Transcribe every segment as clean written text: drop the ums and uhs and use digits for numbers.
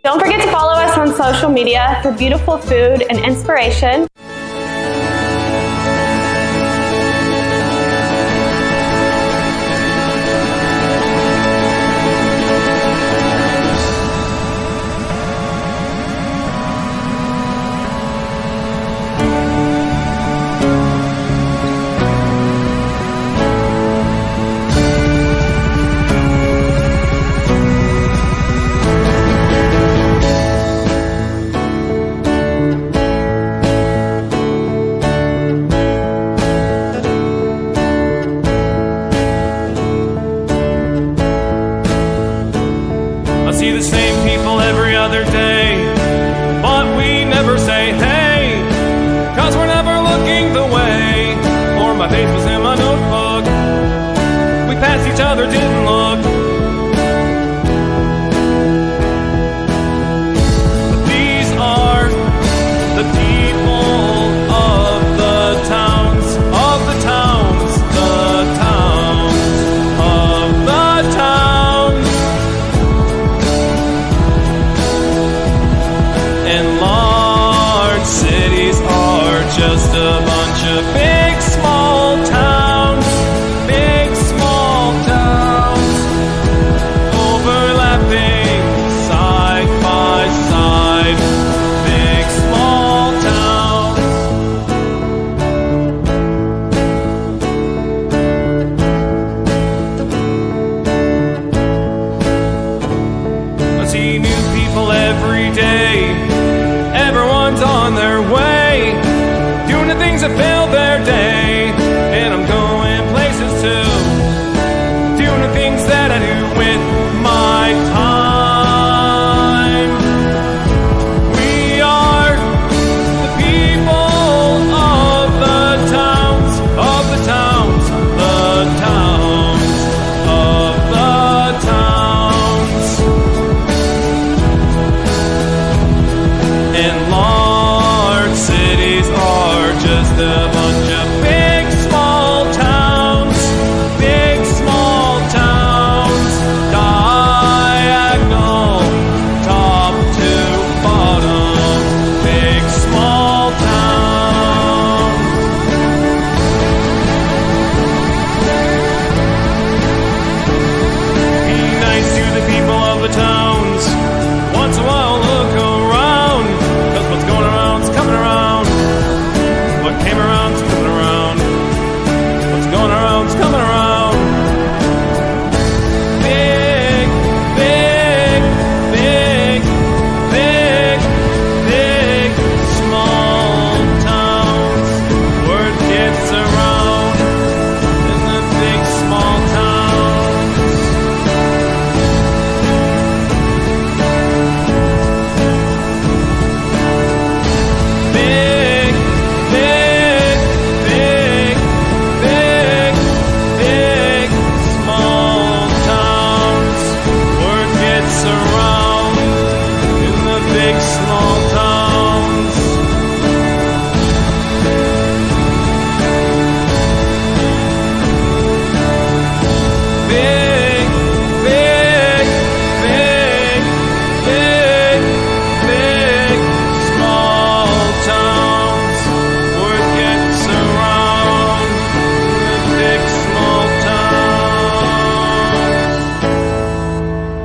Don't forget to follow us on social media for beautiful food and inspiration. See the same people every other day, but we never say hey, cause we're never looking the way, or my face was in my notebook. We passed each other, didn't look. But these are the people of the towns, of the towns, the towns, of the towns. And large cities are just a bunch of big small towns, overlapping side by side, big small towns. I see new people every day. Everyone's on their way, doing the things that fill their day. And I'm going places too, doing the things that I do with my time. We are the people of the towns, of the towns, the towns, of the towns. And large cities are just a bunch of big small towns, diagonal, top to bottom, big small towns. Be nice to the people of the towns. Once in a while look around, cause what's going around's coming around. What came around's coming around. What's going around's coming around. Big, big, big, big, big, small towns. Word gets around in the big small towns. Big, big, big, big, big, small towns. Word gets around in the big small towns. Big, big, big, big, big, small towns. Word gets around in the big small towns.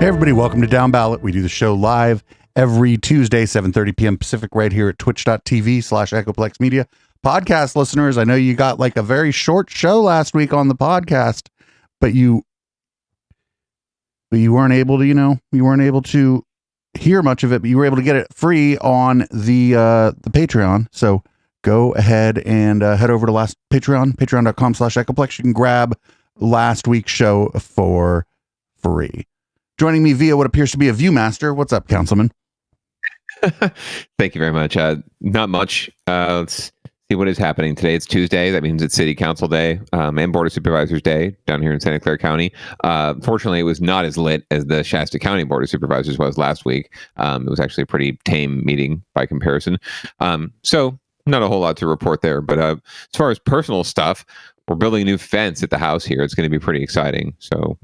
Hey everybody, welcome to Downballot. We do the show live every Tuesday, 7:30 p.m. Pacific, right here at twitch.tv/Echoplex Media. Podcast listeners, I know you got like a very short show last week on the podcast, but you weren't able to, you weren't able to hear much of it, but you were able to get it free on the Patreon. So go ahead and head over to last Patreon, patreon.com/Echoplex. You can grab last week's show for free. Joining me via what appears to be a Viewmaster. What's up, Councilman? Thank you very much. Not much. Let's see what is happening today. It's Tuesday. That means it's City Council Day and Board of Supervisors Day down here in Santa Clara County. Fortunately, it was not as lit as the Shasta County Board of Supervisors was last week. It was actually a pretty tame meeting by comparison. So not a whole lot to report there. But as far as personal stuff, we're building a new fence at the house here. It's going to be pretty exciting. So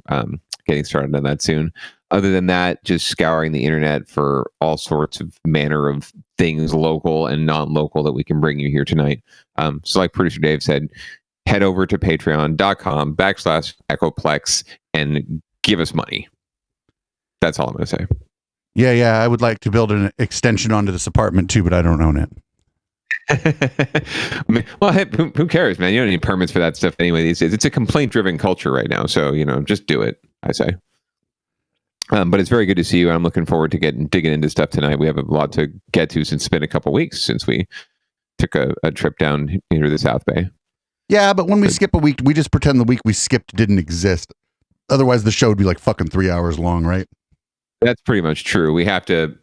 getting started on that soon. Other than that, just scouring the internet for all sorts of manner of things, local and non-local, that we can bring you here tonight. So like producer Dave said, head over to patreon.com/Echoplex and give us money. That's all I'm going to say. Yeah. I would like to build an extension onto this apartment too, but I don't own it. Well, hey, who cares, man? You don't need permits for that stuff anyway these days. It's a complaint-driven culture right now, so just do it, I say. But it's very good to see you. I'm looking forward to digging into stuff tonight. We have a lot to get to since it's been a couple weeks since we took a trip down into the South Bay. Yeah, but when we skip a week, we just pretend the week we skipped didn't exist. Otherwise, the show would be like fucking 3 hours long, right? That's pretty much true. We have to,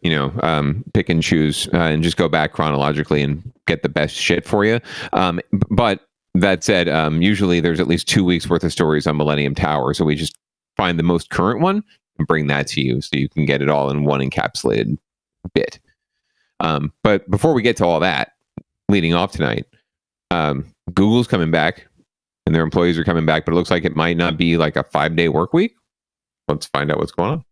pick and choose and just go back chronologically and get the best shit for you. But that said, usually there's at least 2 weeks worth of stories on Millennium Tower. So we just find the most current one and bring that to you so you can get it all in one encapsulated bit. But before we get to all that, leading off tonight, Google's coming back and their employees are coming back, but it looks like it might not be like a 5-day work week. Let's find out what's going on.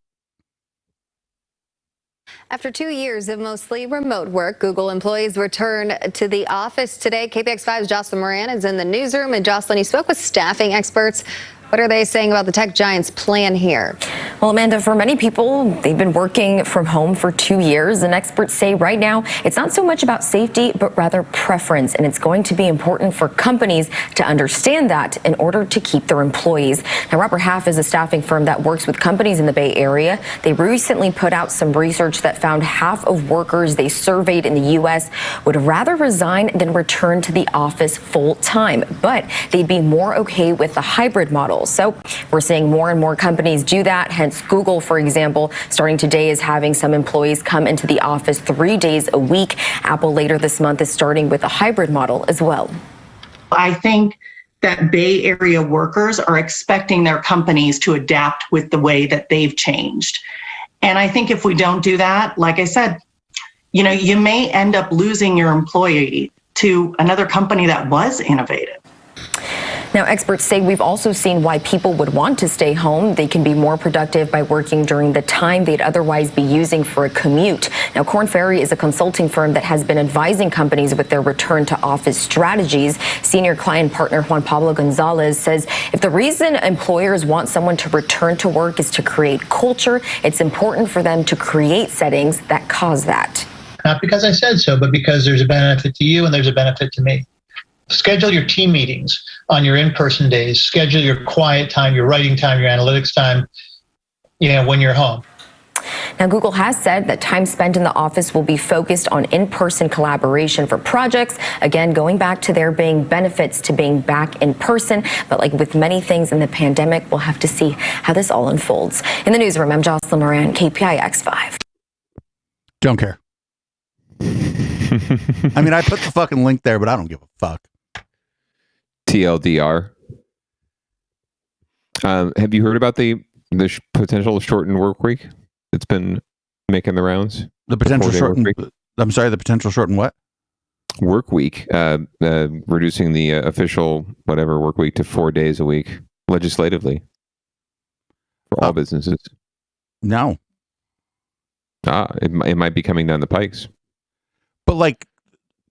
After 2 years of mostly remote work, Google employees return to the office today. KPX5's Jocelyn Moran is in the newsroom. And Jocelyn, you spoke with staffing experts. What are they saying about the tech giant's plan here? Well, Amanda, for many people, they've been working from home for 2 years, and experts say right now it's not so much about safety, but rather preference, and it's going to be important for companies to understand that in order to keep their employees. Now, Robert Half is a staffing firm that works with companies in the Bay Area. They recently put out some research that found half of workers they surveyed in the U.S. would rather resign than return to the office full time, but they'd be more okay with the hybrid model. So we're seeing more and more companies do that. Hence, Google, for example, starting today is having some employees come into the office 3 days a week. Apple later this month is starting with a hybrid model as well. I think that Bay Area workers are expecting their companies to adapt with the way that they've changed. And I think if we don't do that, like I said, you may end up losing your employee to another company that was innovative. Now, experts say we've also seen why people would want to stay home. They can be more productive by working during the time they'd otherwise be using for a commute. Now, Korn Ferry is a consulting firm that has been advising companies with their return to office strategies. Senior client partner Juan Pablo Gonzalez says if the reason employers want someone to return to work is to create culture, it's important for them to create settings that cause that. Not because I said so, but because there's a benefit to you and there's a benefit to me. Schedule your team meetings on your in-person days. Schedule your quiet time, your writing time, your analytics time, when you're home. Now, Google has said that time spent in the office will be focused on in-person collaboration for projects. Again, going back to there being benefits to being back in person. But like with many things in the pandemic, we'll have to see how this all unfolds. In the newsroom, I'm Jocelyn Moran, KPIX5. Don't care. I mean, I put the fucking link there, but I don't give a fuck. TLDR. Have you heard about the potential shortened work week that's been making the rounds? The potential shortened. I'm sorry. The potential shortened what? Work week. Reducing the official whatever work week to 4 days a week legislatively for all businesses. No. It might be coming down the pikes. But like,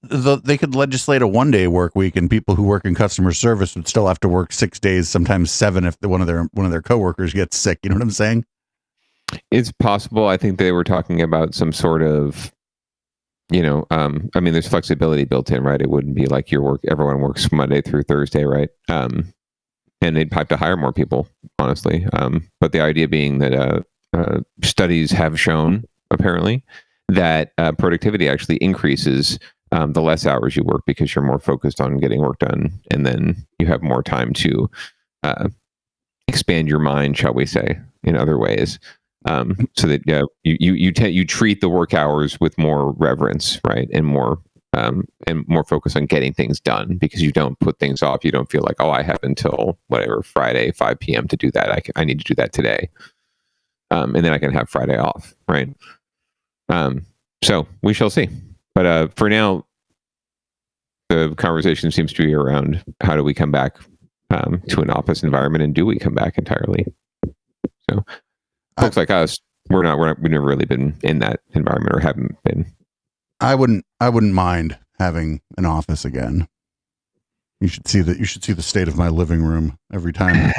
they could legislate a 1 day work week, and people who work in customer service would still have to work 6 days, sometimes 7, if one of their coworkers gets sick. You know what I'm saying? It's possible. I think they were talking about some sort of, there's flexibility built in, right? It wouldn't be like everyone works Monday through Thursday, right? And they'd have to hire more people, honestly. But the idea being that studies have shown, apparently, that productivity actually increases the less hours you work because you're more focused on getting work done, and then you have more time to expand your mind, shall we say, in other ways, so that you treat the work hours with more reverence, right, and more focus on getting things done, because you don't put things off. You don't feel like, I have until whatever Friday 5 p.m. to do that. I need to do that today, and then I can have Friday off, right? So we shall see. But for now, the conversation seems to be around how do we come back to an office environment, and do we come back entirely? So folks like us, we've never really been in that environment or haven't been. I wouldn't mind having an office again. You should see the state of my living room every time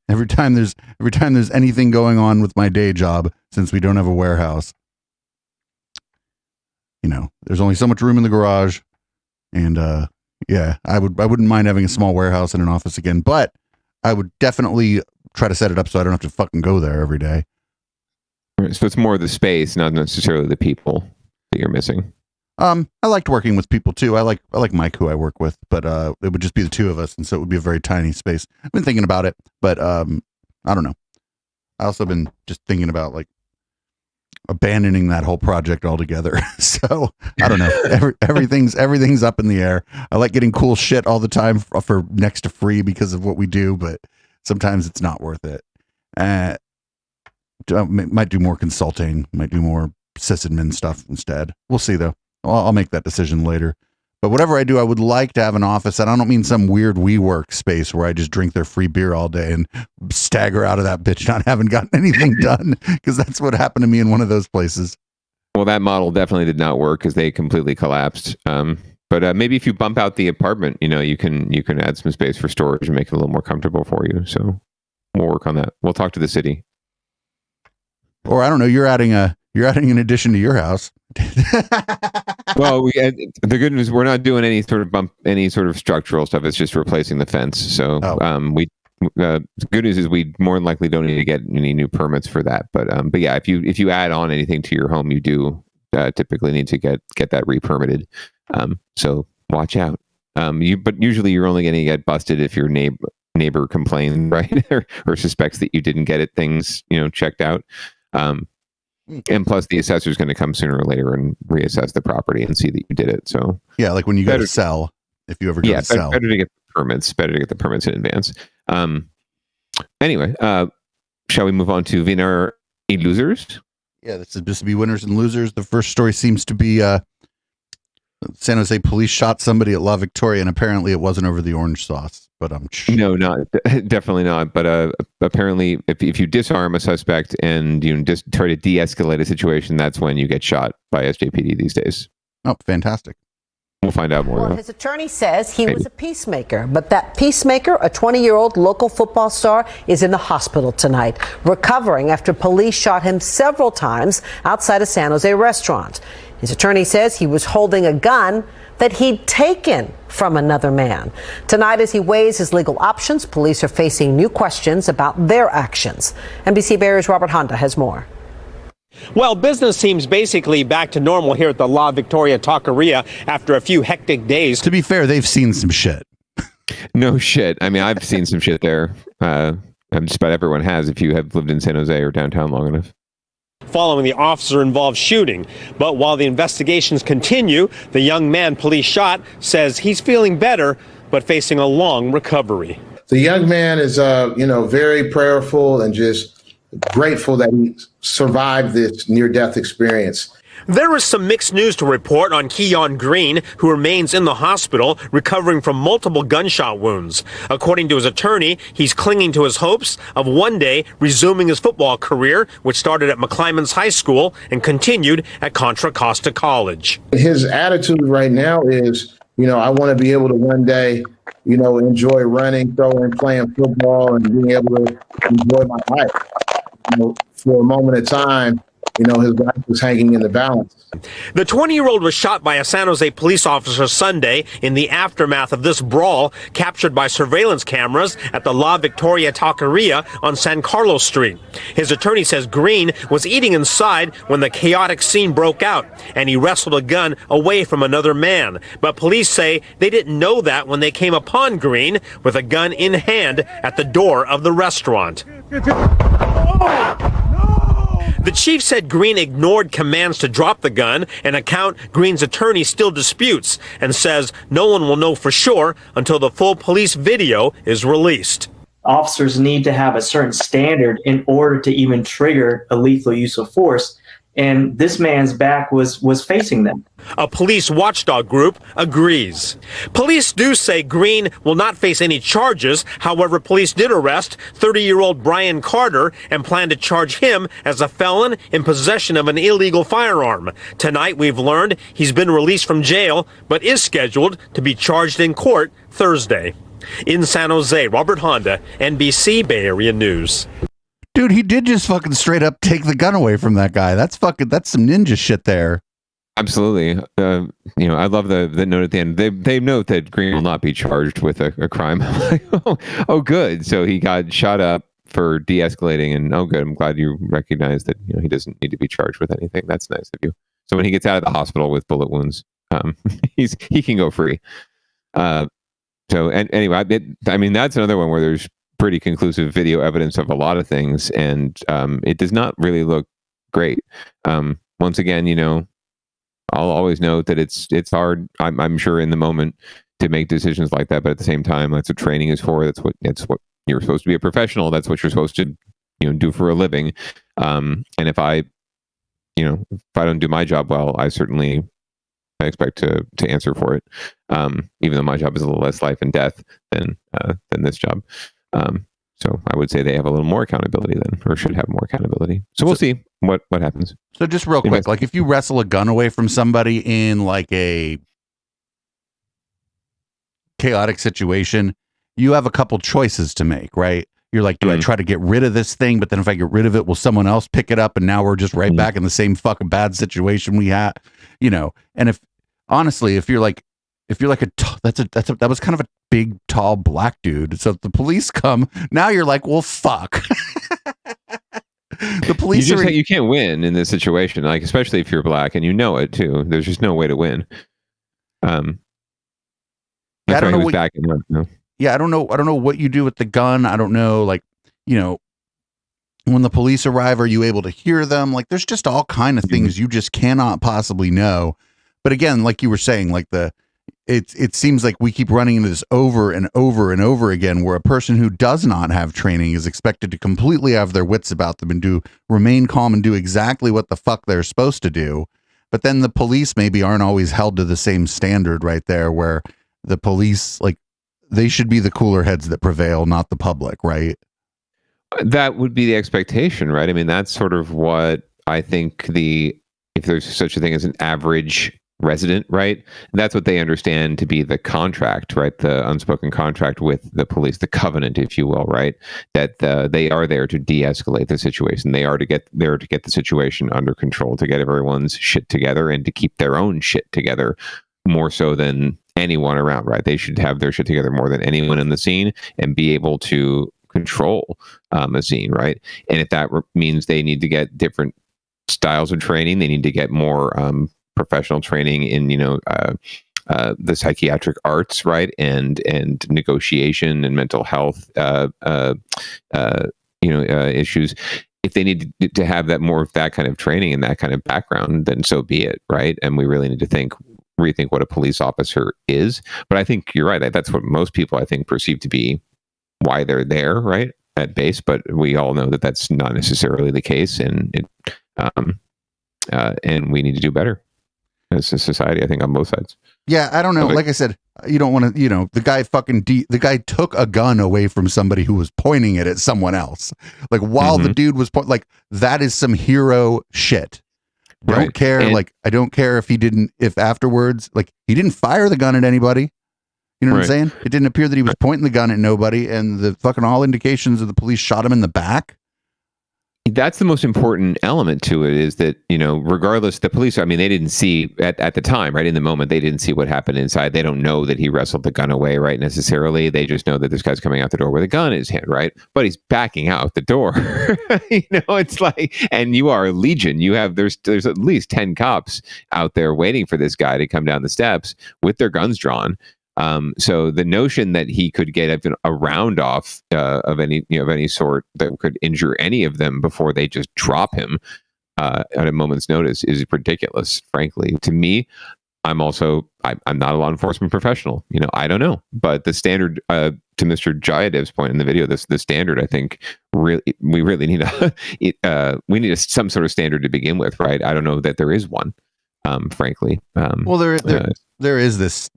there's anything going on with my day job, since we don't have a warehouse. There's only so much room in the garage, and I wouldn't mind having a small warehouse and an office again, but I would definitely try to set it up so I don't have to fucking go there every day. So it's more the space, not necessarily the people that you're missing. I liked working with people too. I like Mike, who I work with, but it would just be the two of us, and so it would be a very tiny space. I've been thinking about it, but I don't know. I also been just thinking about like abandoning that whole project altogether. So I don't know. Everything's up in the air. I like getting cool shit all the time for next to free because of what we do, but sometimes it's not worth it. Might do more consulting. Might do more sysadmin stuff instead. We'll see though. I'll make that decision later. But whatever I do, I would like to have an office, and I don't mean some weird WeWork space where I just drink their free beer all day and stagger out of that bitch not having gotten anything done, because that's what happened to me in one of those places. Well, that model definitely did not work because they completely collapsed. But maybe if you bump out the apartment, you can add some space for storage and make it a little more comfortable for you. So we'll work on that. We'll talk to the city. Or I don't know, you're adding an addition to your house. Well, the good news, we're not doing any sort of structural stuff. It's just replacing the fence. So the good news is we more than likely don't need to get any new permits for that. But yeah, if you add on anything to your home, you do typically need to get that re-permitted. So watch out. But usually you're only going to get busted if your neighbor complains, right, or suspects that you didn't get things checked out. And plus, the assessor is going to come sooner or later and reassess the property and see that you did it. So yeah, like when you go to sell, if you ever go to sell, better to get the permits. Better to get the permits in advance. Anyway, shall we move on to winner and losers? Yeah, this is just to be winners and losers. The first story seems to be San Jose police shot somebody at La Victoria, and apparently it wasn't over the orange sauce. But no, definitely not. But apparently, if you disarm a suspect and you just try to de-escalate a situation, that's when you get shot by SJPD these days. Oh, fantastic! We'll find out more. Well, his attorney says he was a peacemaker, but that peacemaker, a 20-year-old local football star, is in the hospital tonight, recovering after police shot him several times outside a San Jose restaurant. His attorney says he was holding a gun that he'd taken from another man. Tonight, as he weighs his legal options, police are facing new questions about their actions. NBC Bay Area's Robert Honda has more. Well, business seems basically back to normal here at the La Victoria Taqueria after a few hectic days. To be fair, they've seen some shit. No shit. I mean, I've seen some shit there. Just about everyone has if you have lived in San Jose or downtown long enough. Following the officer-involved shooting. But while the investigations continue, the young man police shot says he's feeling better, but facing a long recovery. The young man is, very prayerful and just grateful that he survived this near-death experience. There is some mixed news to report on Keon Green, who remains in the hospital recovering from multiple gunshot wounds. According to his attorney, he's clinging to his hopes of one day resuming his football career, which started at McClymonds High School and continued at Contra Costa College. His attitude right now is, I want to be able to one day, enjoy running, throwing, playing football, and being able to enjoy my life. For a moment of time, his life was hanging in the balance. The 20-year-old was shot by a San Jose police officer Sunday in the aftermath of this brawl, captured by surveillance cameras at the La Victoria Taqueria on San Carlos Street. His attorney says Green was eating inside when the chaotic scene broke out, and he wrestled a gun away from another man. But police say they didn't know that when they came upon Green with a gun in hand at the door of the restaurant. The chief said Green ignored commands to drop the gun, an account Green's attorney still disputes, and says no one will know for sure until the full police video is released. Officers need to have a certain standard in order to even trigger a lethal use of force. and this man's back was facing them. A police watchdog group agrees. Police do say Green will not face any charges. However, police did arrest 30-year-old Brian Carter and plan to charge him as a felon in possession of an illegal firearm. Tonight, we've learned he's been released from jail, but is scheduled to be charged in court Thursday. In San Jose, Robert Honda, NBC Bay Area News. Dude, he did just fucking straight up take the gun away from that guy. That's some ninja shit there. Absolutely. I love the note at the end. They note that Green will not be charged with a crime. I'm like, oh, good. So he got shot up for de-escalating, and good. I'm glad you recognize that he doesn't need to be charged with anything. That's nice of you. So when he gets out of the hospital with bullet wounds, he can go free. Anyway, that's another one where there's pretty conclusive video evidence of a lot of things, and it does not really look great. Once again, I'll always note that it's hard. I'm sure in the moment to make decisions like that, but at the same time, that's what training is for. That's what you're supposed to be a professional. That's what you're supposed to do for a living. And if I don't do my job well, I expect to answer for it. Even though my job is a little less life and death than this job. So I would say they have a little more accountability then, or should have more accountability. So we'll see what happens. So just real quick, like if you wrestle a gun away from somebody in like a chaotic situation, you have a couple choices to make, right? You're like, do I try to get rid of this thing? But then if I get rid of it, will someone else pick it up? And now we're just right back in the same fucking bad situation we had, and if you're like that was kind of a big, tall, black dude. So if the police come, now you're like, well, fuck. The police you can't win in this situation, like especially if you're black and it too. There's just no way to win. I don't know what, I don't know what you do with the gun. I don't know, when the police arrive, are you able to hear them? Like, there's just all kind of things you just cannot possibly know. But again, like you were saying, like it seems like we keep running into this over and over and over again, where a person who does not have training is expected to completely have their wits about them and remain calm and do exactly what the fuck they're supposed to do. But then the police maybe aren't always held to the same standard right there, where the police, like, they should be the cooler heads that prevail, not the public, right? That would be the expectation, right? I mean, that's sort of what I think if there's such a thing as an average resident, right? And that's what they understand to be the contract, right? The unspoken contract with the police, the covenant, if you will, right? That they are there to de-escalate the situation. They are there to get the situation under control, to get everyone's shit together and to keep their own shit together more so than anyone around, right? They should have their shit together more than anyone in the scene and be able to control a scene, right? And if that means they need to get different styles of training, they need to get more professional training in the psychiatric arts, right, and negotiation and mental health issues. If they need to have that more of that kind of training and that kind of background, then so be it, right? And we really need to rethink what a police officer is. But I think you're right. That's what most people, I think, perceive to be why they're there, right, at base. But we all know that that's not necessarily the case, and we need to do better as a society, I think, on both sides. Yeah, I don't know. Like I said, you don't want to, the guy took a gun away from somebody who was pointing it at someone else. Like, while the dude was that is some hero shit. Don't care. I don't care if afterwards, he didn't fire the gun at anybody. You know what I'm saying? It didn't appear that he was pointing the gun at nobody, and the fucking all indications of the police shot him in the back. That's the most important element to it, is that, regardless, the police, I mean, they didn't see at the time, right? In the moment, they didn't see what happened inside. They don't know that he wrestled the gun away, right? Necessarily. They just know that this guy's coming out the door with a gun in his hand, right? But he's backing out the door. It's like, and you are a legion. There's at least 10 cops out there waiting for this guy to come down the steps with their guns drawn. So the notion that he could get a round off of any sort that could injure any of them before they just drop him at a moment's notice is ridiculous, frankly. To me, I'm not a law enforcement professional. I don't know. But the standard, to Mr. Jayadev's point in the video, the standard, I think, we really need some sort of standard to begin with, right? I don't know that there is one, frankly. Well, there is this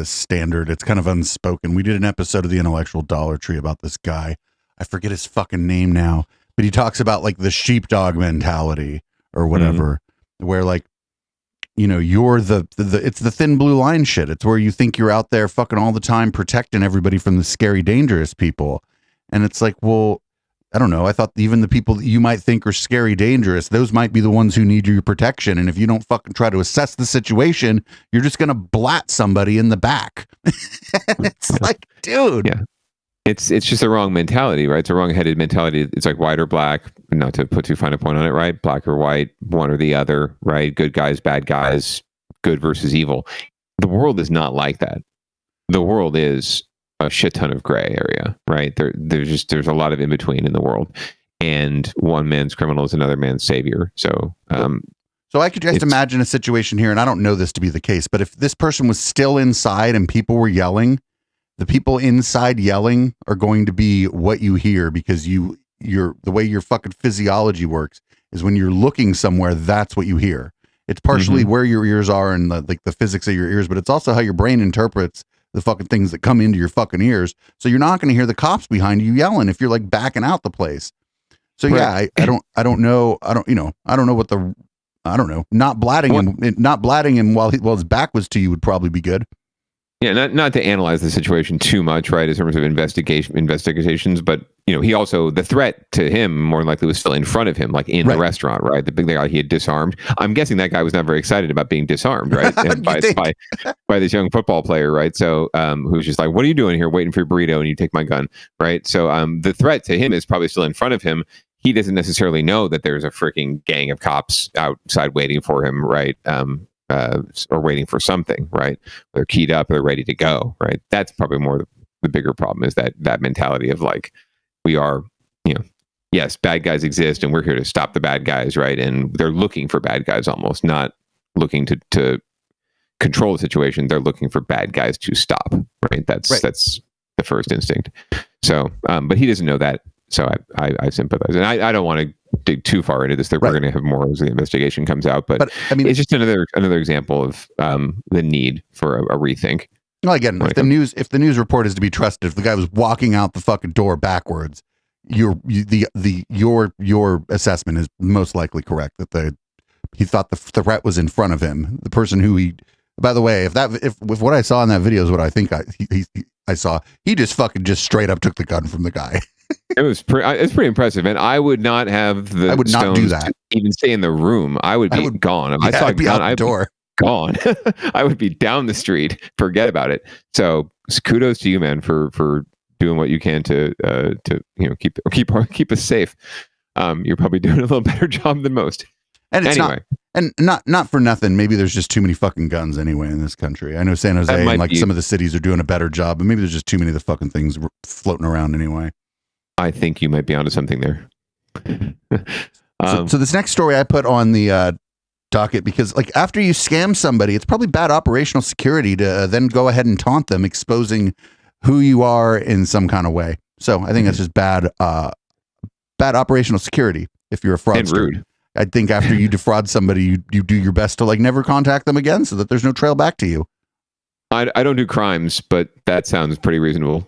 standard. It's kind of unspoken. We did an episode of the Intellectual Dollar Tree about this guy. I forget his fucking name now, but he talks about like the sheepdog mentality or whatever, where like, you're it's the thin blue line shit. It's where you think you're out there fucking all the time protecting everybody from the scary, dangerous people. And it's like, well, I don't know. I thought even the people that you might think are scary, dangerous, those might be the ones who need your protection. And if you don't fucking try to assess the situation, you're just going to blat somebody in the back. It's like, dude. Yeah. It's just a wrong mentality, right? It's a wrong-headed mentality. It's like white or black, not to put too fine a point on it, right? Black or white, one or the other, right? Good guys, bad guys, good versus evil. The world is not like that. The world is a shit ton of gray area, right? There's a lot of in between in the world, and one man's criminal is another man's savior. So I could just imagine a situation here, and I don't know this to be the case, but if this person was still inside and people were yelling, the people inside yelling are going to be what you hear, because the way your fucking physiology works is when you're looking somewhere, that's what you hear. It's partially where your ears are and the physics of your ears, but it's also how your brain interprets the fucking things that come into your fucking ears. So you're not going to hear the cops behind you yelling if you're like backing out the place. So yeah, I don't know what not blatting him while his back was to you would probably be good. Yeah, not to analyze the situation too much, right, in terms of investigations, but he also, the threat to him more than likely was still in front of him, like in the restaurant, right? The big guy he had disarmed. I'm guessing that guy was not very excited about being disarmed, right? by this young football player, right? So who's just like, what are you doing here, waiting for your burrito, and you take my gun, right? So the threat to him is probably still in front of him. He doesn't necessarily know that there's a freaking gang of cops outside waiting for him, right? Or waiting for something, right? They're keyed up, they're ready to go, right? That's probably more the bigger problem, is that mentality of like, we are, yes, bad guys exist and we're here to stop the bad guys, right? And they're looking for bad guys, almost not looking to control the situation. They're looking for bad guys to stop, right? That's the first instinct. So, but he doesn't know that. So I sympathize, and I don't want to dig too far into this. That we're going to have more as the investigation comes out, but I mean, it's just another example of the need for a rethink. Well, again, if the news report is to be trusted, if the guy was walking out the fucking door backwards, your assessment is most likely correct. That he thought the threat was in front of him. The person who he, by the way, if what I saw in that video is what I think I saw, he just straight up took the gun from the guy. It's pretty impressive, and I would not have the I would not do that. To even stay in the room. I would be gone. If I saw a gun, I'd be gone. I would be down the street. Forget about it. So kudos to you, man, for doing what you can to keep us safe. You're probably doing a little better job than most. And it's not for nothing. Maybe there's just too many fucking guns anyway in this country. I know San Jose and some of the cities are doing a better job, but maybe there's just too many of the fucking things floating around anyway. I think you might be onto something there. So this next story I put on the docket because, like, after you scam somebody, it's probably bad operational security to then go ahead and taunt them, exposing who you are in some kind of way. So I think that's just bad operational security if you're a fraudster. And rude. I think after you defraud somebody, you do your best to like never contact them again, so that there's no trail back to you. I don't do crimes, but that sounds pretty reasonable.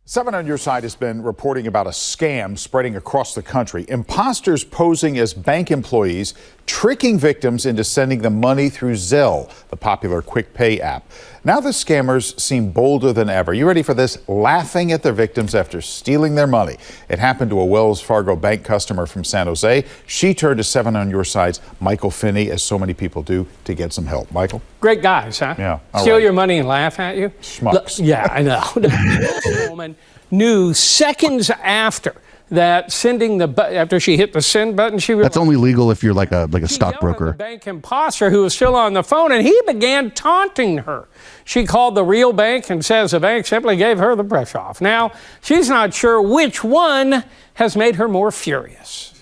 7 on Your Side has been reporting about a scam spreading across the country. Imposters posing as bank employees, tricking victims into sending them money through Zelle, the popular quick pay app. Now the scammers seem bolder than ever. You ready for this? Laughing at their victims after stealing their money. It happened to a Wells Fargo bank customer from San Jose. She turned to 7 on Your Side's Michael Finney, as so many people do, to get some help. Michael? Great guys, huh? Yeah. Steal your money and laugh at you? Schmucks. Yeah, I know. This woman knew seconds after that after she hit the send button, she realized that's only legal if you're like a stockbroker. The bank imposter who was still on the phone, and he began taunting her. She called the real bank and says the bank simply gave her the brush off. Now, she's not sure which one has made her more furious.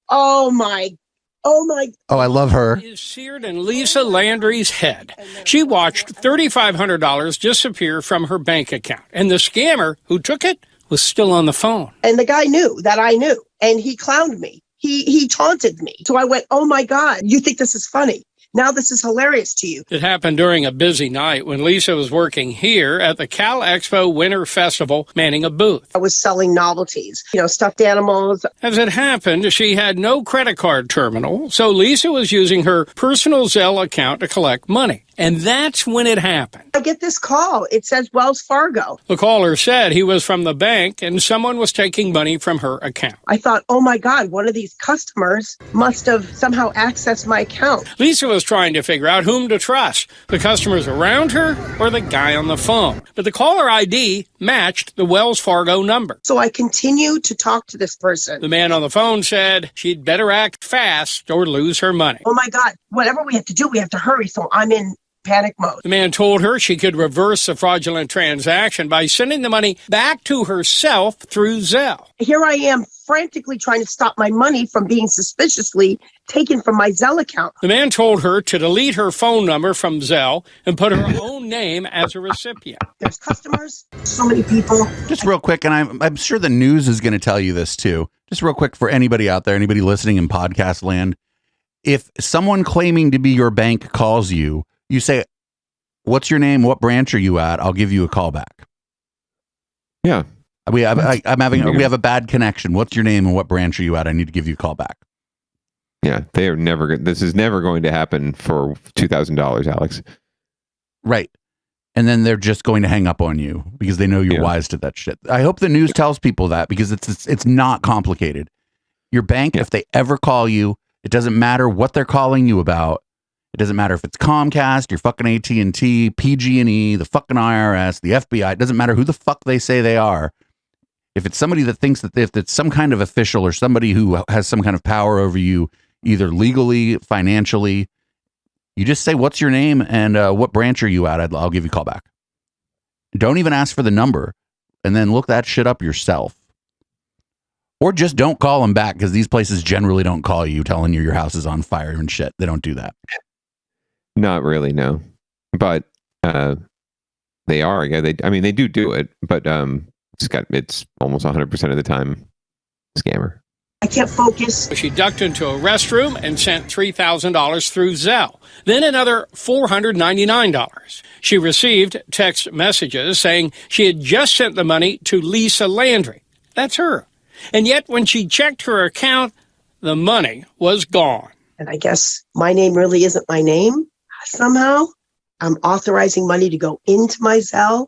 Oh my Oh my. Oh, I love her. Is seared in Lisa Landry's head. She watched $3,500 disappear from her bank account, and the scammer who took it was still on the phone. And the guy knew that I knew, and he clowned me. He taunted me. So I went, oh my God, you think this is funny? Now this is hilarious to you. It happened during a busy night when Lisa was working here at the Cal Expo Winter Festival, manning a booth. I was selling novelties, stuffed animals. As it happened, she had no credit card terminal, so Lisa was using her personal Zelle account to collect money. And that's when it happened. I get this call. It says Wells Fargo. The caller said he was from the bank and someone was taking money from her account. I thought, oh my God, one of these customers must have somehow accessed my account. Lisa was trying to figure out whom to trust, the customers around her or the guy on the phone. But the caller ID matched the Wells Fargo number. So I continued to talk to this person. The man on the phone said she'd better act fast or lose her money. Oh my God, whatever we have to do, we have to hurry. So I'm in panic mode. The man told her she could reverse the fraudulent transaction by sending the money back to herself through Zelle. Here I am frantically trying to stop my money from being suspiciously taken from my Zelle account. The man told her to delete her phone number from Zelle and put her own name as a recipient. There's customers, so many people. Just real quick, and I'm sure the news is going to tell you this too. Just real quick for anybody out there, anybody listening in podcast land, if someone claiming to be your bank calls you, you say, what's your name? What branch are you at? I'll give you a call back. Yeah. We have a bad connection. What's your name and what branch are you at? I need to give you a call back. Yeah. They are never, this is never going to happen for $2,000, Alex. Right. And then they're just going to hang up on you because they know you're wise to that shit. I hope the news tells people that because it's not complicated. Your bank, if they ever call you, it doesn't matter what they're calling you about. It doesn't matter if it's Comcast, your fucking AT&T, PG&E, the fucking IRS, the FBI. It doesn't matter who the fuck they say they are. If it's somebody that thinks that if it's some kind of official or somebody who has some kind of power over you, either legally, financially, you just say, what's your name and what branch are you at? I'll give you a call back. Don't even ask for the number and then look that shit up yourself. Or just don't call them back because these places generally don't call you telling you your house is on fire and shit. They don't do that. Not really, no. But they are. Yeah, they do it, but it's almost 100% of the time scammer. I can't focus. She ducked into a restroom and sent $3,000 through Zelle. Then another $499. She received text messages saying she had just sent the money to Lisa Landry. That's her. And yet when she checked her account, the money was gone. And I guess my name really isn't my name. Somehow I'm authorizing money to go into my Zelle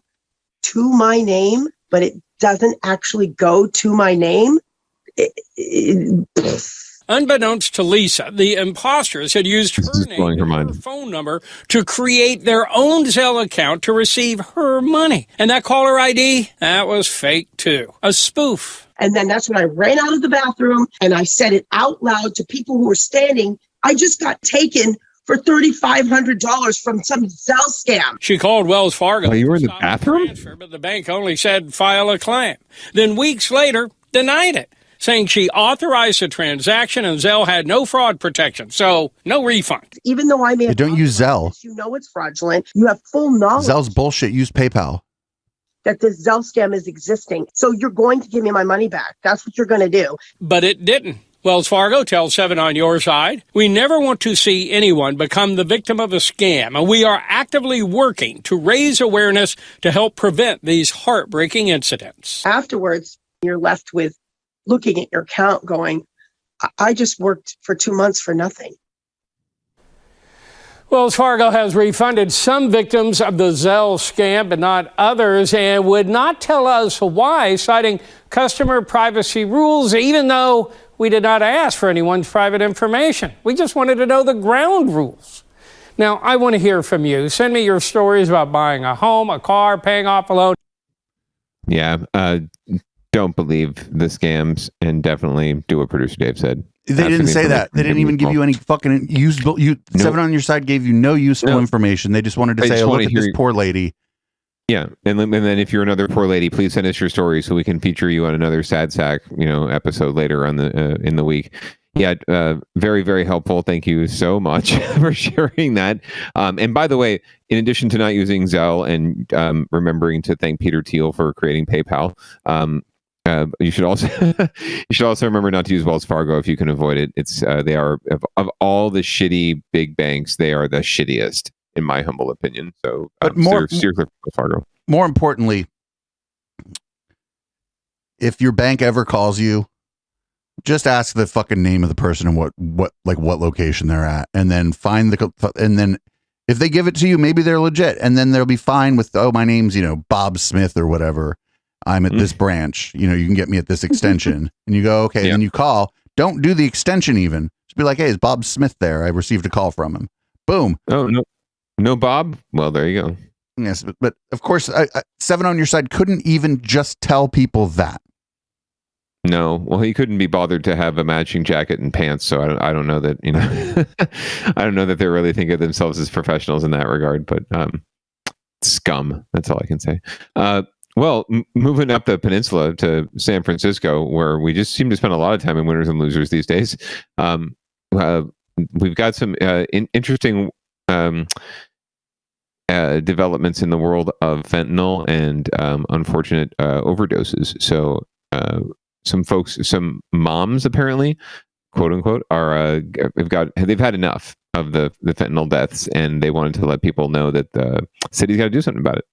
to my name, but it doesn't actually go to my name. Unbeknownst to Lisa, the imposters had used her name and her phone number to create their own Zelle account to receive her money. And that caller ID, that was fake too. A spoof. And then that's when I ran out of the bathroom and I said it out loud to people who were standing. I just got taken for $3,500 from some Zelle scam. She called Wells Fargo. Oh, you were in the bathroom? But the bank only said file a claim. Then weeks later, denied it, saying she authorized the transaction and Zelle had no fraud protection, so no refund. Even though I may have don't use Zelle. You know it's fraudulent. You have full knowledge. Zelle's bullshit. Use PayPal. That this Zelle scam is existing. So you're going to give me my money back. That's what you're going to do. But it didn't. Wells Fargo tells 7 on your side, we never want to see anyone become the victim of a scam, and we are actively working to raise awareness to help prevent these heartbreaking incidents. Afterwards, you're left with looking at your account going, I just worked for 2 months for nothing. Wells Fargo has refunded some victims of the Zelle scam, but not others, and would not tell us why, citing customer privacy rules, even though we did not ask for anyone's private information. We just wanted to know the ground rules. Now, I want to hear from you. Send me your stories about buying a home, a car, paying off a loan. Yeah, don't believe the scams, and definitely do what producer Dave said. They didn't say that. They didn't even give you any fucking useful. Nope. 7 on your side gave you no useful information. They just wanted to say, look at this poor lady. Yeah, and then if you're another poor lady, please send us your story so we can feature you on another sad sack, episode later on in the week. Yeah, very, very helpful. Thank you so much for sharing that. And by the way, in addition to not using Zelle and remembering to thank Peter Thiel for creating PayPal, you should also remember not to use Wells Fargo if you can avoid it. It's they are of all the shitty big banks, they are the shittiest in my humble opinion. So, but seriously, Wells Fargo. More importantly, if your bank ever calls you, just ask the fucking name of the person and what location they're at, and then and then if they give it to you, maybe they're legit, and then they'll be fine with, oh, my name's, Bob Smith or whatever. I'm at this branch. You can get me at this extension, and you go, okay. Yeah. Then you call. Don't do the extension even. Just be like, hey, is Bob Smith there? I received a call from him. Boom. Oh no, Bob. Well, there you go. Yes, but of course, 7 on Your Side couldn't even just tell people that. No, well, he couldn't be bothered to have a matching jacket and pants, so I don't know that I don't know that they really think of themselves as professionals in that regard. But scum. That's all I can say. Well, moving up the peninsula to San Francisco, where we just seem to spend a lot of time in winners and losers these days. We've got some interesting developments in the world of fentanyl and unfortunate overdoses. So. Some moms apparently, quote unquote, they've had enough of the fentanyl deaths, and they wanted to let people know that the city's got to do something about it.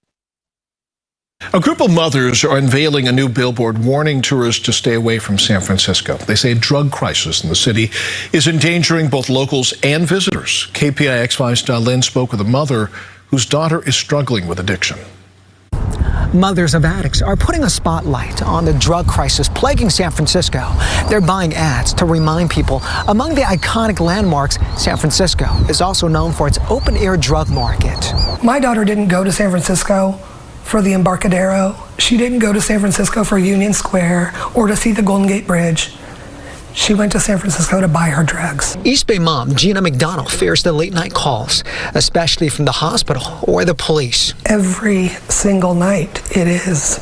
A group of mothers are unveiling a new billboard warning tourists to stay away from San Francisco. They say a drug crisis in the city is endangering both locals and visitors. KPIX5's Dalyn spoke with a mother whose daughter is struggling with addiction. Mothers of addicts are putting a spotlight on the drug crisis plaguing San Francisco. They're buying ads to remind people among the iconic landmarks, San Francisco is also known for its open-air drug market. My daughter didn't go to San Francisco for the Embarcadero. She didn't go to San Francisco for Union Square or to see the Golden Gate Bridge. She went to San Francisco to buy her drugs. East Bay mom Gina McDonald fears the late-night calls, especially from the hospital or the police. Every single night it is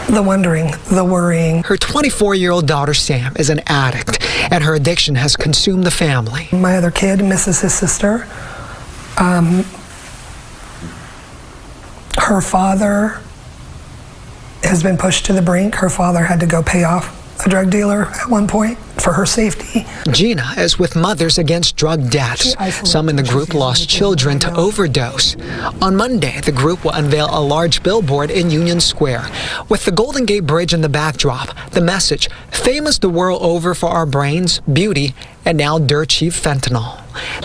the wondering, the worrying. Her 24-year-old daughter Sam is an addict, and her addiction has consumed the family. My other kid misses his sister. Her father has been pushed to the brink. Her father had to go pay off a drug dealer at one point for her safety. Gina is with Mothers Against Drug Deaths. Some in the group lost children to overdose. On Monday, the group will unveil a large billboard in Union Square. With the Golden Gate Bridge in the backdrop, the message, famous the world over for our brains, beauty, and now dirt cheap fentanyl.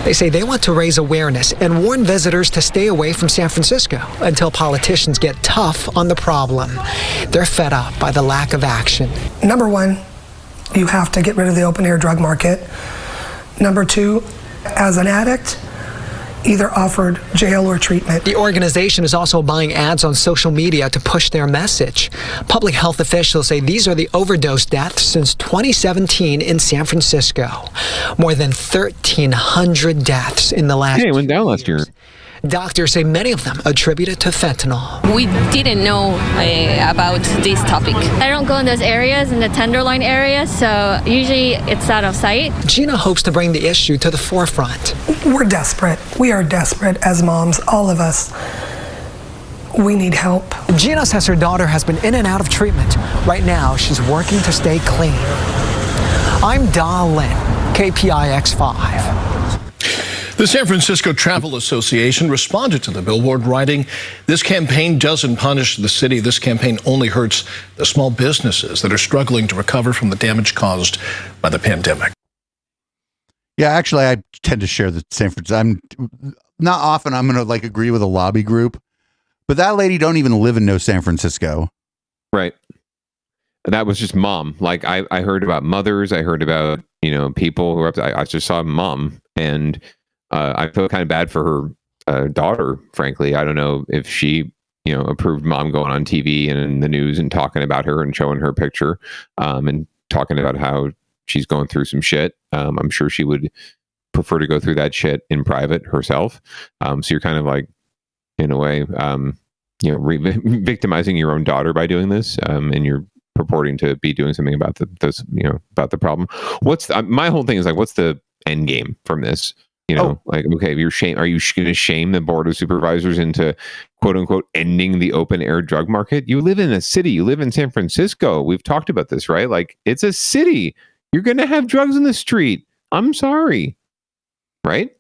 They say they want to raise awareness and warn visitors to stay away from San Francisco until politicians get tough on the problem. They're fed up by the lack of action. Number one, you have to get rid of the open-air drug market. Number two, as an addict, either offered jail or treatment. The organization is also buying ads on social media to push their message. Public health officials say these are the overdose deaths since 2017 in San Francisco. More than 1,300 deaths in the last 2 years. It went down last year. Doctors say many of them attributed to fentanyl. We didn't know about this topic. I don't go in those areas, in the Tenderloin area, so usually it's out of sight. Gina hopes to bring the issue to the forefront. We're desperate. We are desperate as moms, all of us. We need help. Gina says her daughter has been in and out of treatment. Right now, she's working to stay clean. I'm Dalyn, KPIX5. The San Francisco Travel Association responded to the billboard, writing, "This campaign doesn't punish the city. This campaign only hurts the small businesses that are struggling to recover from the damage caused by the pandemic." Yeah, actually, I tend to share the San Francisco. I'm not often I'm going to agree with a lobby group, but that lady don't even live in San Francisco. Right. That was just mom. I heard about mothers. I heard about, people who are up. I just saw mom, and I feel kind of bad for her daughter, frankly. I don't know if she, approved mom going on TV and in the news and talking about her and showing her picture and talking about how she's going through some shit. I'm sure she would prefer to go through that shit in private herself. So you're kind of in a way, victimizing your own daughter by doing this. And you're purporting to be doing something about about the problem. What's my whole thing is like, what's the end game from this? Like, okay, are you going to shame the board of supervisors into quote unquote ending the open air drug market? You live in a city. You live in San Francisco. We've talked about this, right? Like, it's a city. You're going to have drugs in the street. I'm sorry. Right?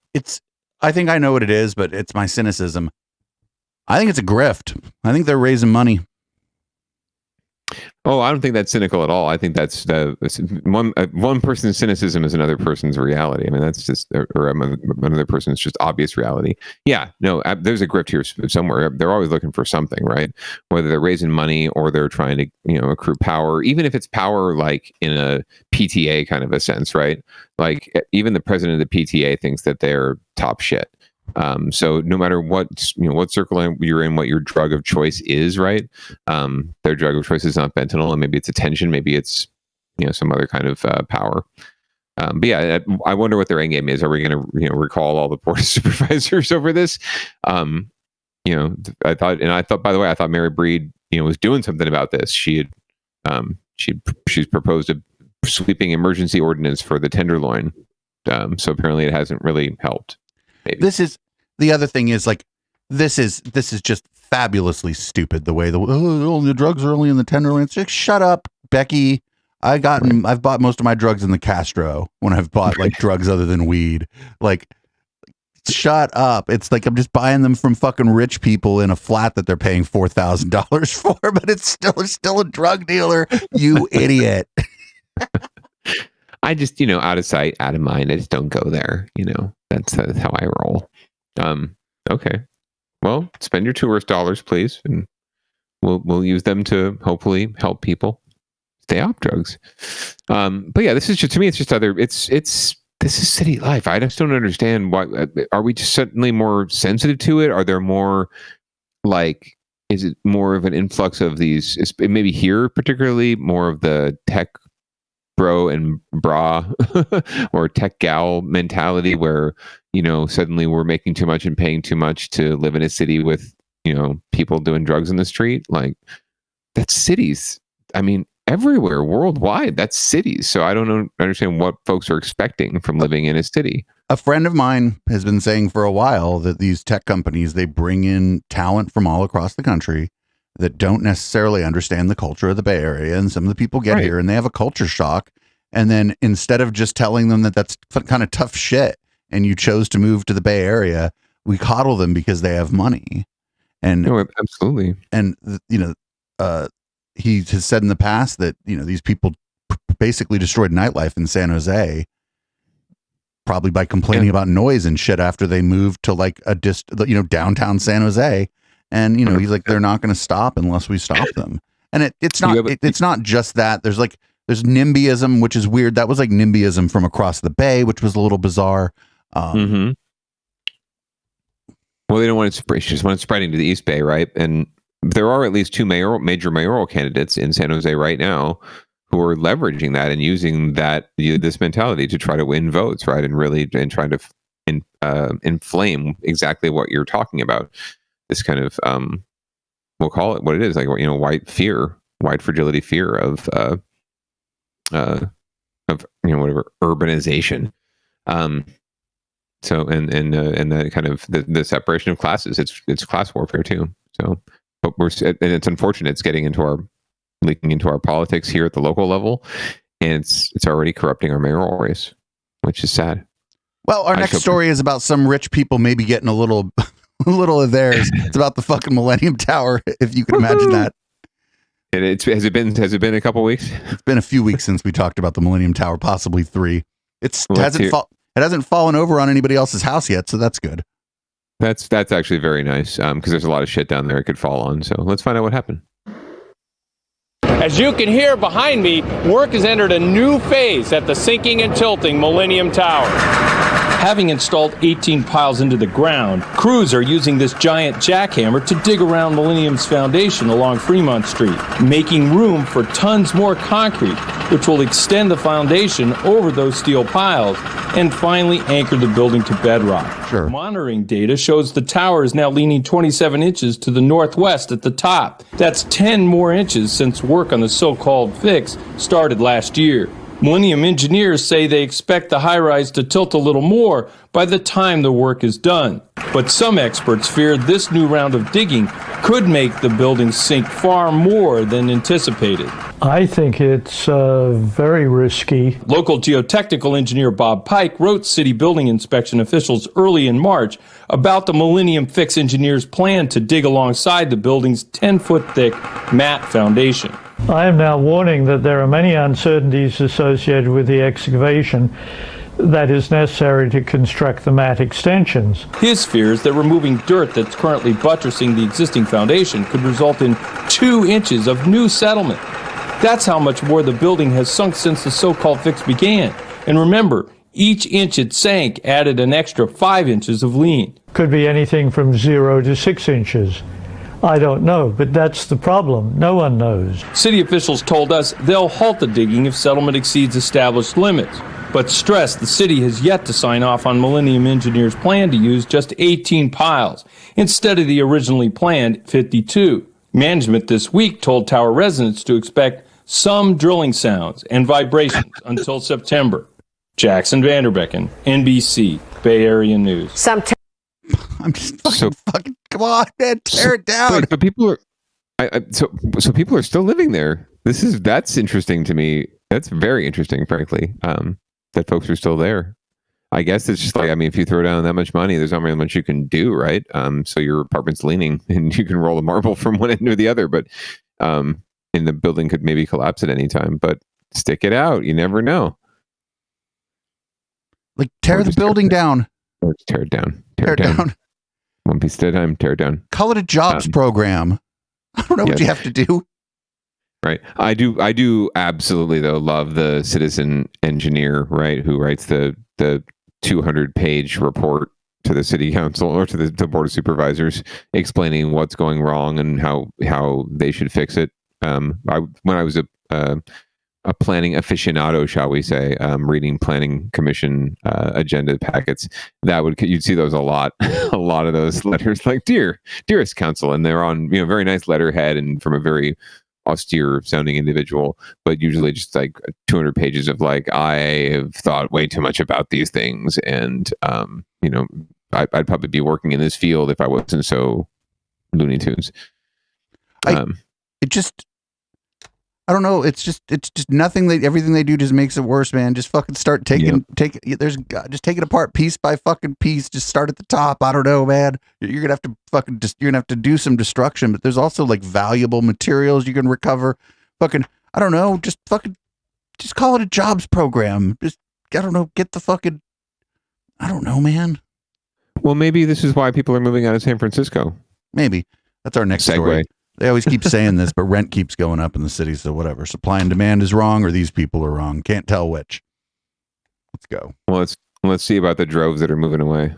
I think I know what it is, but it's my cynicism. I think it's a grift. I think they're raising money. Oh, I don't think that's cynical at all. I think that's one person's cynicism is another person's reality. I mean, that's just, or another person's just obvious reality. Yeah, no, there's a grift here somewhere. They're always looking for something, right? Whether they're raising money or they're trying to, accrue power, even if it's power like in a PTA kind of a sense, right? Like even the president of the PTA thinks that they're top shit. So no matter what circle you're in, what your drug of choice is, right? Their drug of choice is not fentanyl, and maybe it's attention, maybe it's some other kind of power. But yeah, I wonder what their end game is. Are we going to recall all the board of supervisors over this? I thought by the way, I thought Mary Breed was doing something about this. She's proposed a sweeping emergency ordinance for the Tenderloin. So apparently it hasn't really helped. Maybe. This is the other thing is like, this is just fabulously stupid. The way the drugs are only in the Tenderloin. Just shut up, Becky. I've bought most of my drugs in the Castro when I've bought like drugs other than weed. Like, shut up. It's like, I'm just buying them from fucking rich people in a flat that they're paying $4,000 for, but it's still a drug dealer. You idiot. I just, out of sight, out of mind. I just don't go there. That's how I roll. Okay. Well, spend your tourist dollars, please, and we'll use them to hopefully help people stay off drugs. But yeah, this is just, to me, it's just this is city life. I just don't understand why. Are we just suddenly more sensitive to it? Are there more like, is it more of an influx of these, maybe here particularly, more of the tech bro and bra or tech gal mentality where, suddenly we're making too much and paying too much to live in a city with, people doing drugs in the street? Like, that's cities. I mean, everywhere worldwide, that's cities. So I don't understand what folks are expecting from living in a city. A friend of mine has been saying for a while that these tech companies, they bring in talent from all across the country that don't necessarily understand the culture of the Bay Area. And some of the people get here and they have a culture shock. And then instead of just telling them that that's kind of tough shit and you chose to move to the Bay Area, we coddle them because they have money. And no, absolutely. And, he has said in the past that, these people basically destroyed nightlife in San Jose, probably by complaining about noise and shit after they moved to like downtown San Jose. And, he's like, they're not going to stop unless we stop them. And it's not just that. There's NIMBYism, which is weird. That was like NIMBYism from across the Bay, which was a little bizarre. Well, they don't want it just want it spreading to the East Bay, right? And there are at least two major mayoral candidates in San Jose right now who are leveraging that and using this mentality to try to win votes, right? And trying to inflame exactly what you're talking about. This kind of, we'll call it what it is, like, white fragility fear of whatever, urbanization. So, and the kind of the separation of classes, it's class warfare too. So, but and it's unfortunate it's leaking into our politics here at the local level, and it's already corrupting our mayoral race, which is sad. Well, our next story is about some rich people maybe getting a little of theirs. It's about the fucking Millennium Tower, if you can imagine that. Has it been a couple weeks? It's been a few weeks since we talked about the Millennium Tower, possibly 3. It hasn't fallen over on anybody else's house yet, so that's good. That's actually very nice, because there's a lot of shit down there it could fall on. So let's find out what happened. As you can hear behind me, work has entered a new phase at the sinking and tilting Millennium Tower. Having installed 18 piles into the ground, crews are using this giant jackhammer to dig around Millennium's foundation along Fremont Street, making room for tons more concrete, which will extend the foundation over those steel piles and finally anchor the building to bedrock. Sure. Monitoring data shows the tower is now leaning 27 inches to the northwest at the top. That's 10 more inches since work on the so-called fix started last year. Millennium engineers say they expect the high-rise to tilt a little more by the time the work is done. But some experts fear this new round of digging could make the building sink far more than anticipated. I think it's very risky. Local geotechnical engineer Bob Pike wrote city building inspection officials early in March about the Millennium Fix engineers' plan to dig alongside the building's 10-foot-thick mat foundation. I am now warning that there are many uncertainties associated with the excavation that is necessary to construct the mat extensions. His fear is that removing dirt that's currently buttressing the existing foundation could result in 2 inches of new settlement. That's how much more the building has sunk since the so-called fix began. And remember, each inch it sank added an extra 5 inches of lean. Could be anything from 0 to 6 inches. I don't know, but that's the problem. No one knows. City officials told us they'll halt the digging if settlement exceeds established limits, but stressed the city has yet to sign off on Millennium Engineers' plan to use just 18 piles instead of the originally planned 52. Management this week told tower residents to expect some drilling sounds and vibrations until September. Jackson Vanderbecken, NBC, Bay Area News. I'm just fucking come on, man, tear it down. But people are, so people are still living there. That's interesting to me. That's very interesting, frankly. That folks are still there. I guess it's just like, I mean, if you throw down that much money, there's not really much you can do, right? So your apartment's leaning, and you can roll a marble from one end to the other, but and the building could maybe collapse at any time. But stick it out. You never know. Like tear the building down. Or just tear it down. Tear it down. One piece at a time, tear it down. Call it a jobs program. I don't know what you have to do. Right. I do absolutely, though, love the citizen engineer, right, who writes the 200-page report to the city council or to the board of supervisors explaining what's going wrong and how they should fix it. When I was a planning aficionado, shall we say, reading planning commission agenda packets, you'd see those a lot of those letters like dearest council, and they're on very nice letterhead and from a very austere sounding individual, but usually just like 200 pages of like, I have thought way too much about these things, and I'd probably be working in this field if I wasn't so Looney Tunes. I don't know. It's just nothing. Everything they do just makes it worse, man. Just fucking start take it apart piece by fucking piece. Just start at the top. I don't know, man. You're gonna have to you're gonna have to do some destruction, but there's also like valuable materials you can recover. Fucking, I don't know. Just call it a jobs program. Just, I don't know. Get the fucking, I don't know, man. Well, maybe this is why people are moving out of San Francisco. Maybe that's our next story. They always keep saying this, but rent keeps going up in the city, so whatever. Supply and demand is wrong, or these people are wrong. Can't tell which. Let's go. Well, let's see about the droves that are moving away.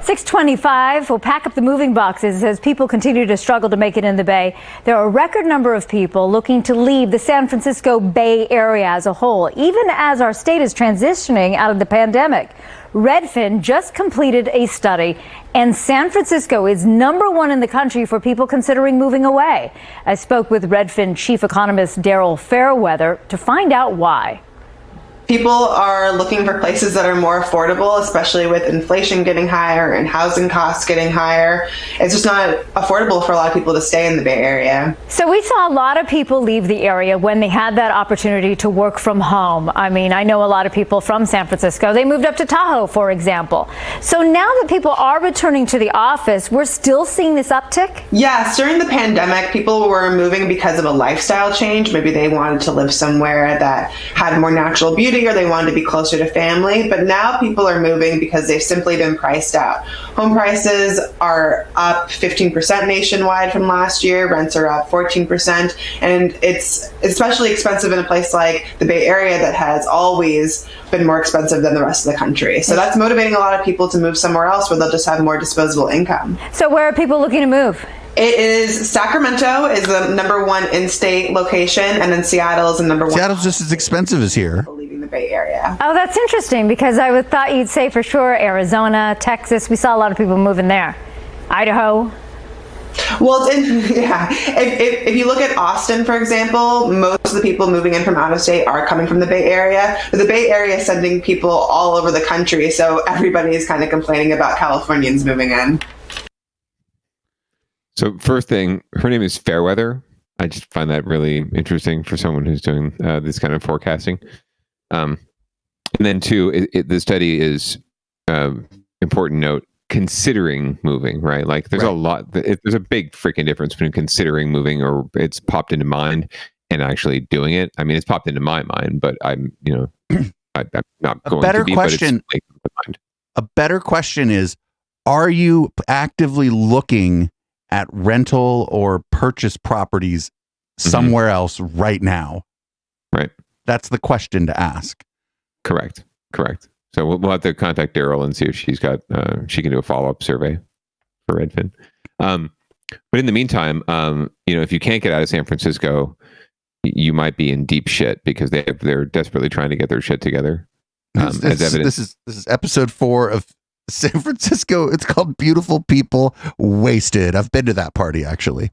625 will pack up the moving boxes as people continue to struggle to make it in the Bay. There are a record number of people looking to leave the San Francisco Bay Area as a whole, even as our state is transitioning out of the pandemic. Redfin just completed a study, and San Francisco is #1 in the country for people considering moving away. I spoke with Redfin chief economist Daryl Fairweather to find out why. People are looking for places that are more affordable, especially with inflation getting higher and housing costs getting higher. It's just not affordable for a lot of people to stay in the Bay Area. So we saw a lot of people leave the area when they had that opportunity to work from home. I mean, I know a lot of people from San Francisco. They moved up to Tahoe, for example. So now that people are returning to the office, we're still seeing this uptick? Yes, during the pandemic, people were moving because of a lifestyle change. Maybe they wanted to live somewhere that had more natural beauty community or they wanted to be closer to family. But now people are moving because they've simply been priced out. Home prices are up 15% nationwide from last year. Rents are up 14%. And it's especially expensive in a place like the Bay Area that has always been more expensive than the rest of the country. So that's motivating a lot of people to move somewhere else where they'll just have more disposable income. So where are people looking to move? It is Sacramento is the number one in-state location, and then Seattle is the number one. Seattle's just as expensive as here. Leaving the Bay Area. Oh, that's interesting, because I would thought you'd say for sure Arizona, Texas. We saw a lot of people moving there. Idaho. Well, if you look at Austin, for example, most of the people moving in from out of state are coming from the Bay Area. But the Bay Area is sending people all over the country, so everybody is kind of complaining about Californians moving in. So first thing, her name is Fairweather. I just find that really interesting for someone who's doing this kind of forecasting. And then two, the study is important note, considering moving, right? Like there's a lot, there's a big freaking difference between considering moving or it's popped into mind and actually doing it. I mean, it's popped into my mind, but I'm not going to be. Question, but it's a better question is, are you actively looking at rental or purchase properties somewhere else right now? Right. That's the question to ask. Correct. So we'll have to contact Daryl and see if she's got, she can do a follow-up survey for Redfin. But in the meantime, if you can't get out of San Francisco, you might be in deep shit because they're desperately trying to get their shit together. As evidence. This is episode 4 of San Francisco. It's called Beautiful People Wasted. I've been to that party, actually.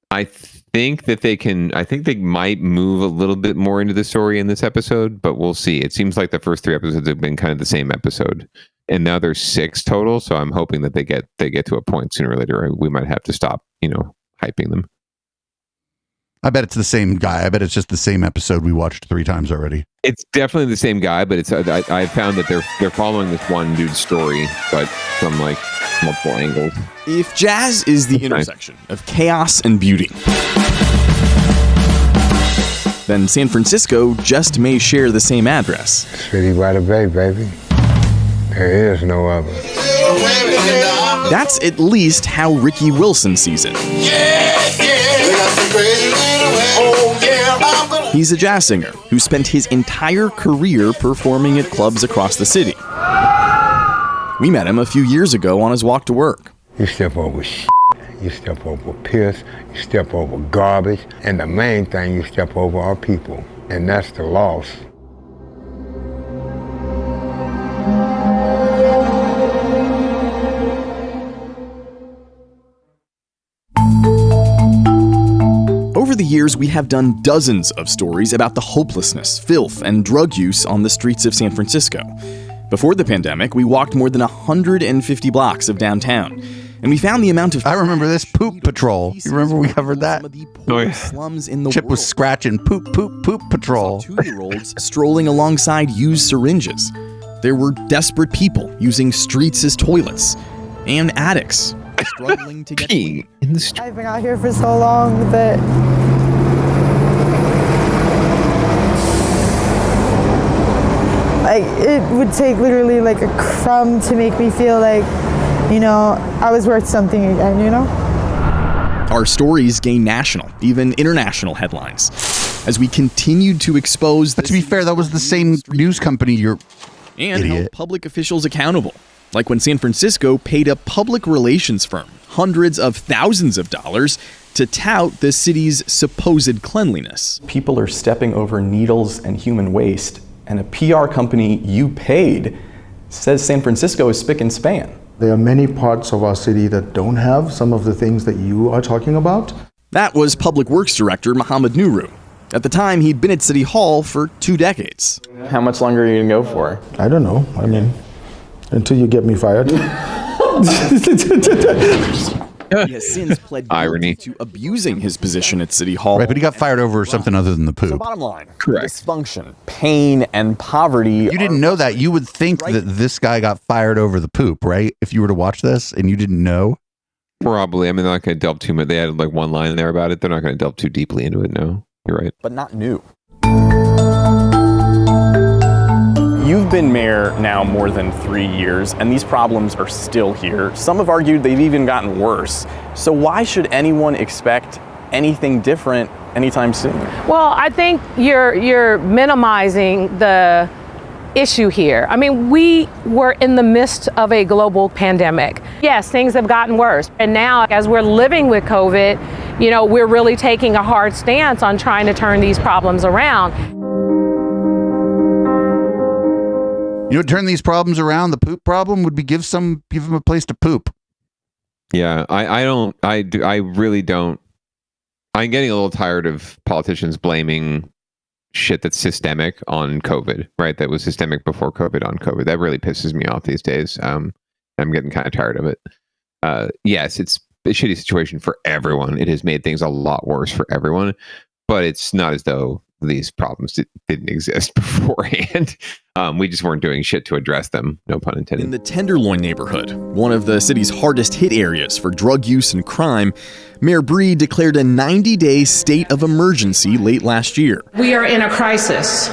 I think they might move a little bit more into the story in this episode, but we'll see. It seems like the first 3 episodes have been kind of the same episode, and now there's 6 total. So I'm hoping that they get to a point sooner or later. We might have to stop, hyping them. I bet it's the same guy. I bet it's just the same episode we watched 3 times already. It's definitely the same guy, but I found that they're following this one dude's story, but from like multiple angles. If jazz is the intersection of chaos and beauty, then San Francisco just may share the same address. City by the bay, baby. There is no other. That's at least how Ricky Wilson sees it. He's a jazz singer who spent his entire career performing at clubs across the city. We met him a few years ago on his walk to work. You step over shit, you step over piss, you step over garbage, and the main thing, you step over our people, and that's the loss. Over the years, we have done dozens of stories about the hopelessness, filth, and drug use on the streets of San Francisco. Before the pandemic, we walked more than 150 blocks of downtown, and we found the amount of... I remember this poop patrol. You remember we covered that? Slums in the Chip was scratching poop patrol. 2-year-olds strolling alongside used syringes. There were desperate people using streets as toilets, and addicts struggling to get in the street. I've been out here for so long that it would take literally like a crumb to make me feel like, I was worth something again, Our stories gain national, even international headlines as we continued to expose. But to be fair, that was the same news company. You're and held public officials accountable, like when San Francisco paid a public relations firm hundreds of thousands of dollars to tout the city's supposed cleanliness. People are stepping over needles and human waste, and a PR company you paid says San Francisco is spick and span. There are many parts of our city that don't have some of the things that you are talking about. That was Public Works Director Mohammed Nuru. At the time, he'd been at City Hall for 2 decades. How much longer are you going to go for? I don't know. I mean, until you get me fired. He has since pled guilty to abusing his position at City Hall. Right, but he got fired over something other than the poop. So bottom line, correct. Dysfunction, pain, and poverty. You didn't know that. You would think that this guy got fired over the poop, right? If you were to watch this and you didn't know? Probably. I mean, they're not going to delve too much. They had like one line in there about it. They're not going to delve too deeply into it, no. You're right. But not new. You've been mayor now more than 3 years, and these problems are still here. Some have argued they've even gotten worse. So why should anyone expect anything different anytime soon? Well, I think you're minimizing the issue here. I mean, we were in the midst of a global pandemic. Yes, things have gotten worse. And now, as we're living with COVID, we're really taking a hard stance on trying to turn these problems around. Turn these problems around. The poop problem would be give them a place to poop. Yeah, I really don't. I'm getting a little tired of politicians blaming shit that's systemic on COVID, right? That was systemic before COVID on COVID. That really pisses me off these days. I'm getting kind of tired of it. Yes, it's a shitty situation for everyone. It has made things a lot worse for everyone, but it's not as though these problems didn't exist beforehand. We just weren't doing shit to address them, no pun intended. In the Tenderloin neighborhood, one of the city's hardest hit areas for drug use and crime, Mayor Bree declared a 90-day state of emergency late last year. We are in a crisis,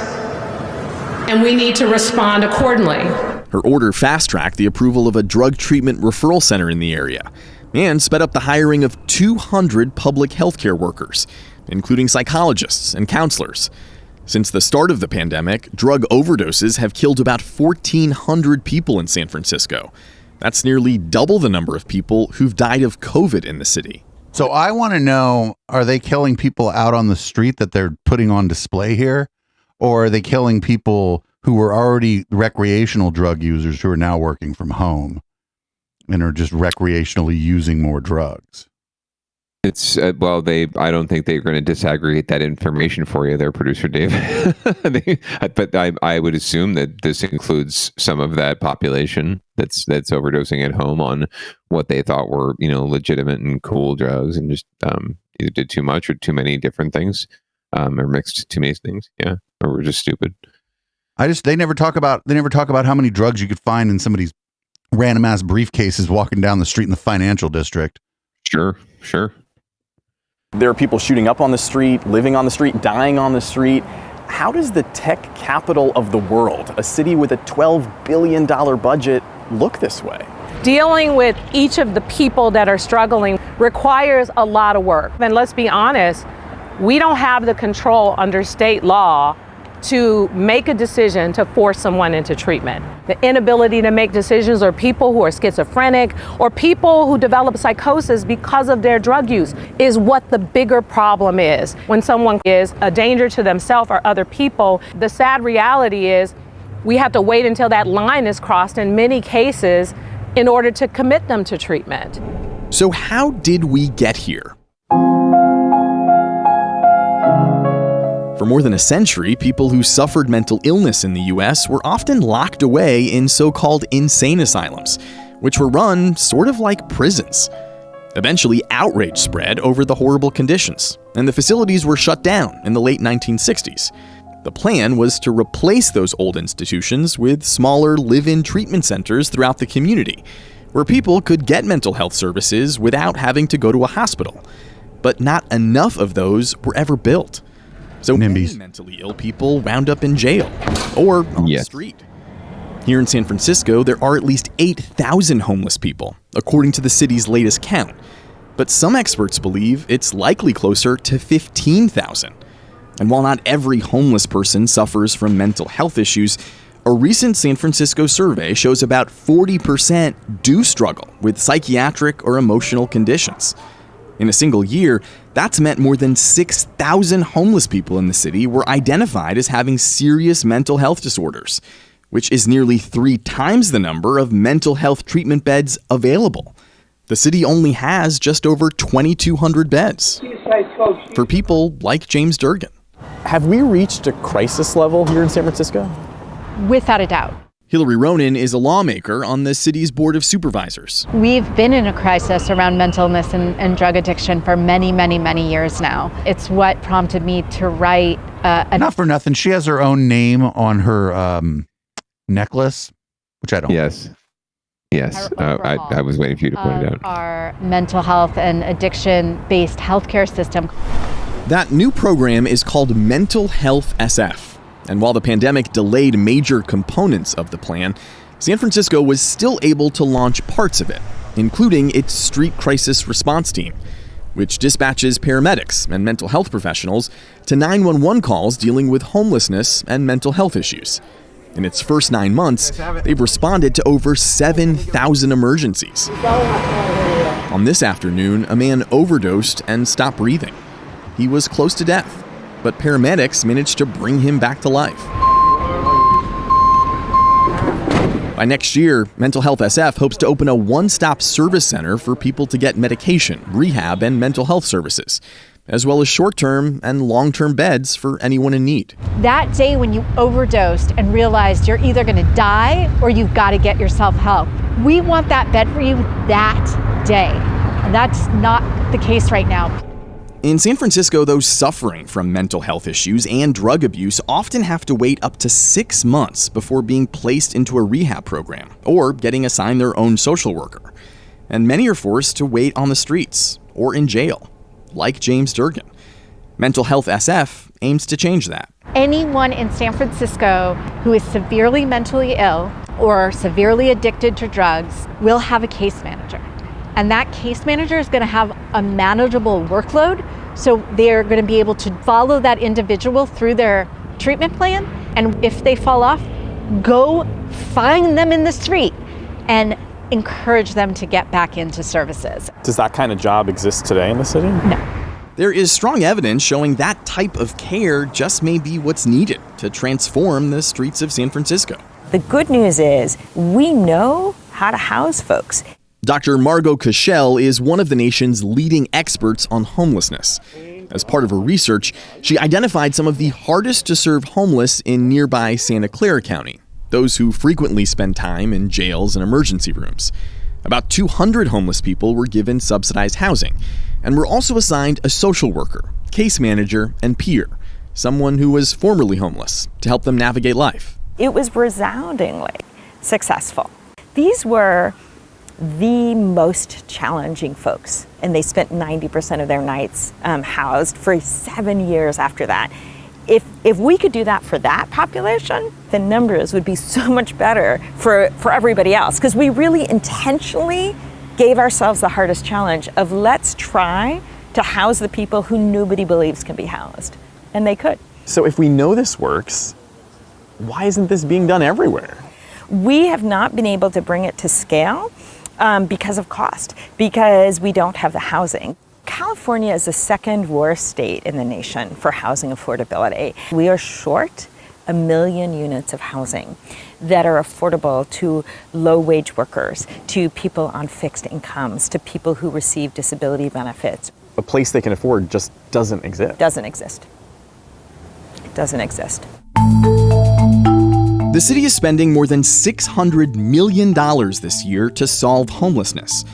and we need to respond accordingly. Her order fast-tracked the approval of a drug treatment referral center in the area and sped up the hiring of 200 public healthcare workers, including psychologists and counselors. Since the start of the pandemic, drug overdoses have killed about 1,400 people in San Francisco. That's nearly double the number of people who've died of COVID in the city. So I want to know, are they killing people out on the street that they're putting on display here? Or are they killing people who were already recreational drug users who are now working from home and are just recreationally using more drugs? It's I don't think they're going to disaggregate that information for you there, producer Dave. But I would assume that this includes some of that population that's overdosing at home on what they thought were, legitimate and cool drugs, and just either did too much or too many different things, or mixed too many things. Yeah, or were just stupid. They never talk about how many drugs you could find in somebody's random ass briefcases walking down the street in the financial district. Sure. There are people shooting up on the street, living on the street, dying on the street. How does the tech capital of the world, a city with a $12 billion budget, look this way? Dealing with each of the people that are struggling requires a lot of work. And let's be honest, we don't have the control under state law to make a decision to force someone into treatment. The inability to make decisions, or people who are schizophrenic, or people who develop psychosis because of their drug use, is what the bigger problem is. When someone is a danger to themselves or other people, the sad reality is we have to wait until that line is crossed in many cases in order to commit them to treatment. So how did we get here? For more than a century, people who suffered mental illness in the U.S. were often locked away in so-called insane asylums, which were run sort of like prisons. Eventually, outrage spread over the horrible conditions, and the facilities were shut down in the late 1960s. The plan was to replace those old institutions with smaller live-in treatment centers throughout the community, where people could get mental health services without having to go to a hospital. But not enough of those were ever built. So many mentally ill people wound up in jail or on the street. Here in San Francisco, there are at least 8,000 homeless people, according to the city's latest count. But some experts believe it's likely closer to 15,000. And while not every homeless person suffers from mental health issues, a recent San Francisco survey shows about 40% do struggle with psychiatric or emotional conditions. In a single year, that's meant more than 6,000 homeless people in the city were identified as having serious mental health disorders, which is nearly 3 times the number of mental health treatment beds available. The city only has just over 2,200 beds for people like James Durgan. Have we reached a crisis level here in San Francisco? Without a doubt. Hillary Ronan is a lawmaker on the city's Board of Supervisors. We've been in a crisis around mental illness and drug addiction for many, many, many years now. It's what prompted me to write Not for nothing, she has her own name on her necklace, which I don't. Yes. I was waiting for you to point it out. Our mental health and addiction-based healthcare system. That new program is called Mental Health SF. And while the pandemic delayed major components of the plan, San Francisco was still able to launch parts of it, including its street crisis response team, which dispatches paramedics and mental health professionals to 911 calls dealing with homelessness and mental health issues. In its first 9 months, they've responded to over 7,000 emergencies. On this afternoon, a man overdosed and stopped breathing. He was close to death, but paramedics managed to bring him back to life. By next year, Mental Health SF hopes to open a one-stop service center for people to get medication, rehab, and mental health services, as well as short-term and long-term beds for anyone in need. That day when you overdosed and realized you're either going to die or you've got to get yourself help, we want that bed for you that day. And that's not the case right now. In San Francisco, those suffering from mental health issues and drug abuse often have to wait up to 6 months before being placed into a rehab program or getting assigned their own social worker. And many are forced to wait on the streets or in jail, like James Durgan. Mental Health SF aims to change that. Anyone in San Francisco who is severely mentally ill or severely addicted to drugs will have a case manager. And that case manager is going to have a manageable workload, so they're going to be able to follow that individual through their treatment plan. And if they fall off, go find them in the street and encourage them to get back into services. Does that kind of job exist today in the city? No. There is strong evidence showing that type of care just may be what's needed to transform the streets of San Francisco. The good news is we know how to house folks. Dr. Margot Cashel is one of the nation's leading experts on homelessness. As part of her research, she identified some of the hardest to serve homeless in nearby Santa Clara County, those who frequently spend time in jails and emergency rooms. About 200 homeless people were given subsidized housing and were also assigned a social worker, case manager, and peer, someone who was formerly homeless, to help them navigate life. It was resoundingly successful. These were the most challenging folks, and they spent 90% of their nights housed for 7 years after that. If we could do that for that population, the numbers would be so much better for everybody else, because we really intentionally gave ourselves the hardest challenge of let's try to house the people who nobody believes can be housed, and they could. So if we know this works, why isn't this being done everywhere? We have not been able to bring it to scale because of cost, because we don't have the housing. California is the second worst state in the nation for housing affordability. We are short 1 million units of housing that are affordable to low-wage workers, to people on fixed incomes, to people who receive disability benefits. A place they can afford just doesn't exist. Doesn't exist. It doesn't exist. The city is spending more than $600 million this year to solve homelessness.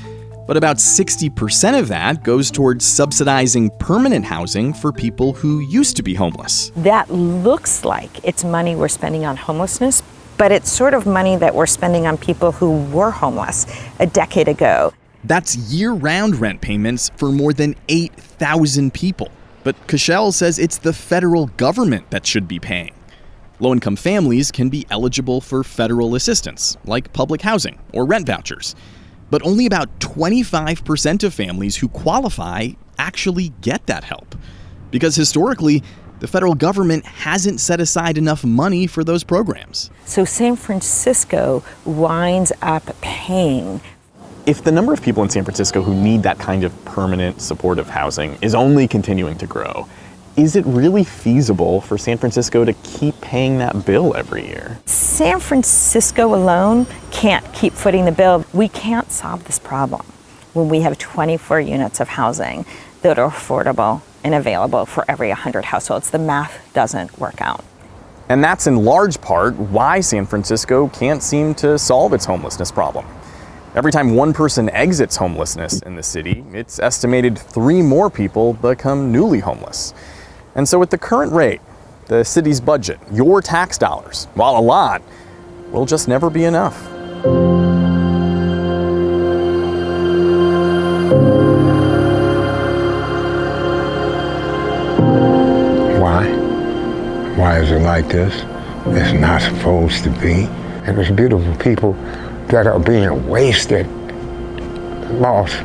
But about 60% of that goes towards subsidizing permanent housing for people who used to be homeless. That looks like it's money we're spending on homelessness, but it's sort of money that we're spending on people who were homeless a decade ago. That's year-round rent payments for more than 8,000 people. But Cashel says it's the federal government that should be paying. Low-income families can be eligible for federal assistance, like public housing or rent vouchers. But only about 25% of families who qualify actually get that help. Because historically, the federal government hasn't set aside enough money for those programs. So San Francisco winds up paying. If the number of people in San Francisco who need that kind of permanent supportive housing is only continuing to grow, is it really feasible for San Francisco to keep paying that bill every year? San Francisco alone can't keep footing the bill. We can't solve this problem when we have 24 units of housing that are affordable and available for every 100 households. The math doesn't work out. And that's in large part why San Francisco can't seem to solve its homelessness problem. Every time one person exits homelessness in the city, it's estimated 3 more people become newly homeless. And so at the current rate, the city's budget, your tax dollars, while a lot, will just never be enough. Why? Why is it like this? It's not supposed to be. And there's beautiful people that are being wasted, lost,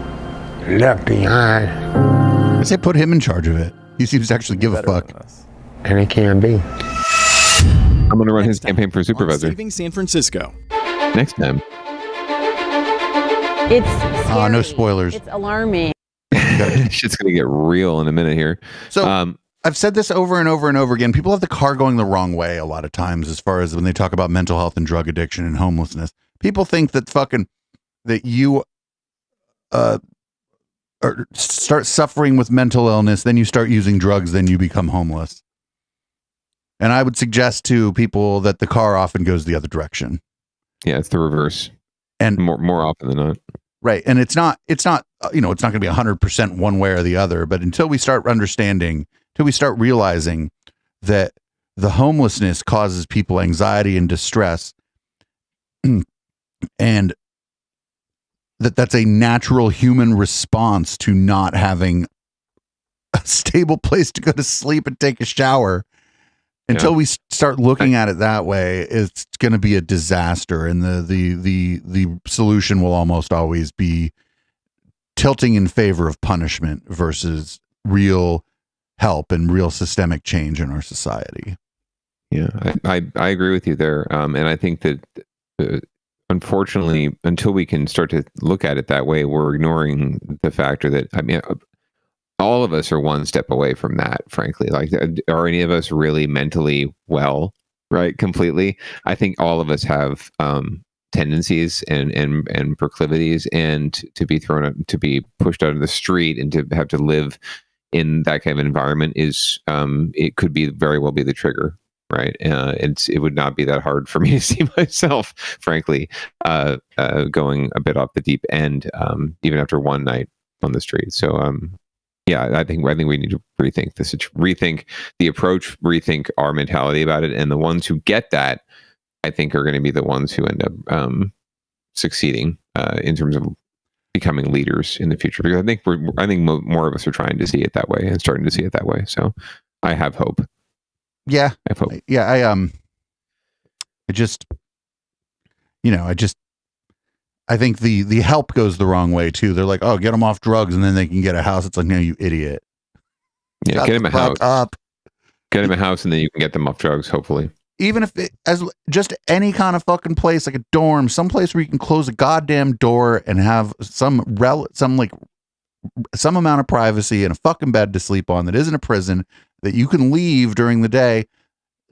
left behind. I say put him in charge of it. He seems to actually give a fuck. And it can be. I'm going to run his campaign for supervisor. Saving San Francisco. Next time. It's scary. No spoilers. It's alarming. Shit's going to get real in a minute here. So I've said this over and over and over again. People have the car going the wrong way a lot of times as far as when they talk about mental health and drug addiction and homelessness. People think that that you or start suffering with mental illness, then you start using drugs, then you become homeless. And I would suggest to people that the car often goes the other direction. Yeah, it's the reverse. And more often than not. Right. And it's not, it's not going to be 100% one way or the other, but until we start understanding, until we start realizing that the homelessness causes people anxiety and distress, and that's a natural human response to not having a stable place to go to sleep and take a shower. Until we start looking at it that way, it's going to be a disaster, and the solution will almost always be tilting in favor of punishment versus real help and real systemic change in our society. Yeah, I agree with you there, and I think that unfortunately, until we can start to look at it that way, we're ignoring the factor that all of us are one step away from that, frankly. Like, are any of us really mentally well, right? Completely. I think all of us have tendencies and proclivities, and to be to be pushed out of the street and to have to live in that kind of environment is, it could be very well be the trigger, right? It would not be that hard for me to see myself, frankly, going a bit off the deep end, even after one night on the street. So, yeah, I think we need to rethink this, rethink the approach, rethink our mentality about it, and the ones who get that, I think, are going to be the ones who end up succeeding in terms of becoming leaders in the future. Because I think more of us are trying to see it that way and starting to see it that way. So I have hope. Yeah, I have hope. Yeah, I think the help goes the wrong way too. They're like, oh, get them off drugs and then they can get a house. It's like, no, you idiot. Yeah, get him a house. Get him a house and then you can get them off drugs, hopefully. Even if as just any kind of fucking place, like a dorm, someplace where you can close a goddamn door and have some amount of privacy and a fucking bed to sleep on that isn't a prison, that you can leave during the day.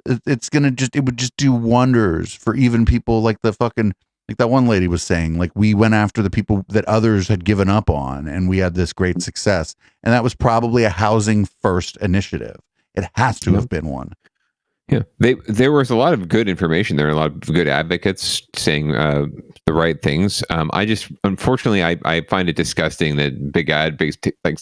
It would just do wonders for even people like like that one lady was saying, like, we went after the people that others had given up on, and we had this great success. And that was probably a housing first initiative. It has to have been one. Yeah, there was a lot of good information there, a lot of good advocates saying the right things. Unfortunately, I find it disgusting that Big Ad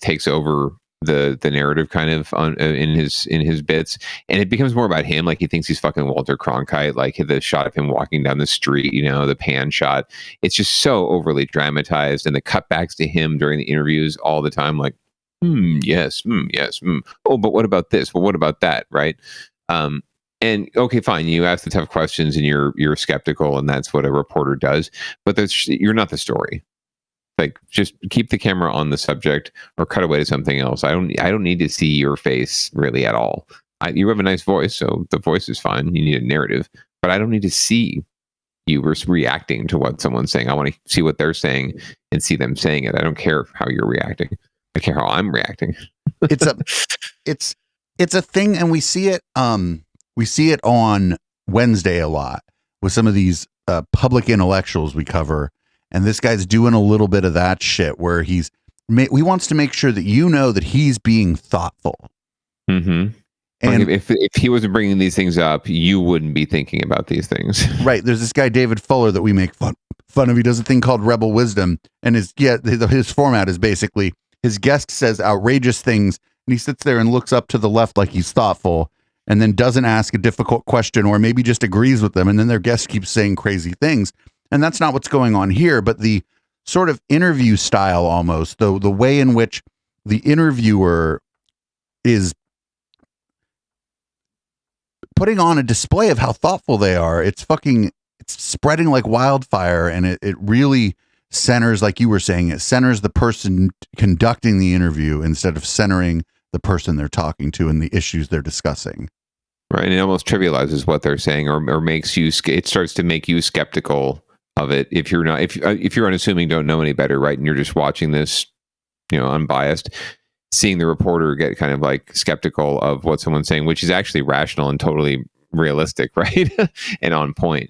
takes over the narrative kind of in his bits, and it becomes more about him. Like, he thinks he's fucking Walter Cronkite. Like, the shot of him walking down the street, the pan shot, it's just so overly dramatized, and the cutbacks to him during the interviews all the time, like, yes, yes, oh, but what about this? Well, what about that? Right? And okay, fine, you ask the tough questions and you're skeptical, and that's what a reporter does, but you're not the story. Like, just keep the camera on the subject or cut away to something else. I don't need to see your face really at all. You have a nice voice, so the voice is fine. You need a narrative, but I don't need to see you reacting to what someone's saying. I want to see what they're saying and see them saying it. I don't care how you're reacting. I care how I'm reacting. It's a thing, and we see it on Wednesday a lot with some of these public intellectuals we cover. And this guy's doing a little bit of that shit where he wants to make sure that that he's being thoughtful. Mm-hmm. And like if he wasn't bringing these things up, you wouldn't be thinking about these things. Right. There's this guy, David Fuller, that we make fun of. He does a thing called Rebel Wisdom. And his format is basically his guest says outrageous things, and he sits there and looks up to the left like he's thoughtful, and then doesn't ask a difficult question, or maybe just agrees with them. And then their guest keeps saying crazy things. And that's not what's going on here, but the sort of interview style, almost the way in which the interviewer is putting on a display of how thoughtful they are. It's spreading like wildfire, and it really centers, like you were saying, it centers the person conducting the interview instead of centering the person they're talking to and the issues they're discussing. Right, and it almost trivializes what they're saying, or makes you. It starts to make you skeptical of it if you're not, if you're unassuming, don't know any better, right? And you're just watching this, unbiased, seeing the reporter get kind of like skeptical of what someone's saying, which is actually rational and totally realistic, right? And on point.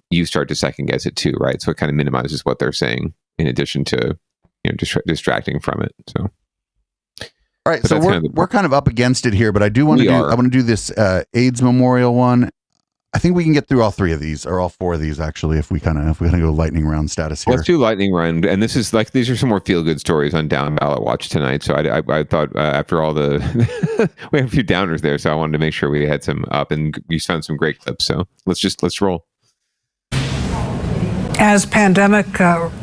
You start to second guess it too, right? So it kind of minimizes what they're saying in addition to distracting from it. So. All right, so we're kind of up against it here, but I want to do this AIDS memorial one. I think we can get through all three of these, or all four of these actually, if we kind of go lightning round status here. Let's do lightning round, and these are some more feel good stories on Down Ballot Watch tonight. So I thought after all the we have a few downers there, so I wanted to make sure we had some up, and you found some great clips. So let's roll. As pandemic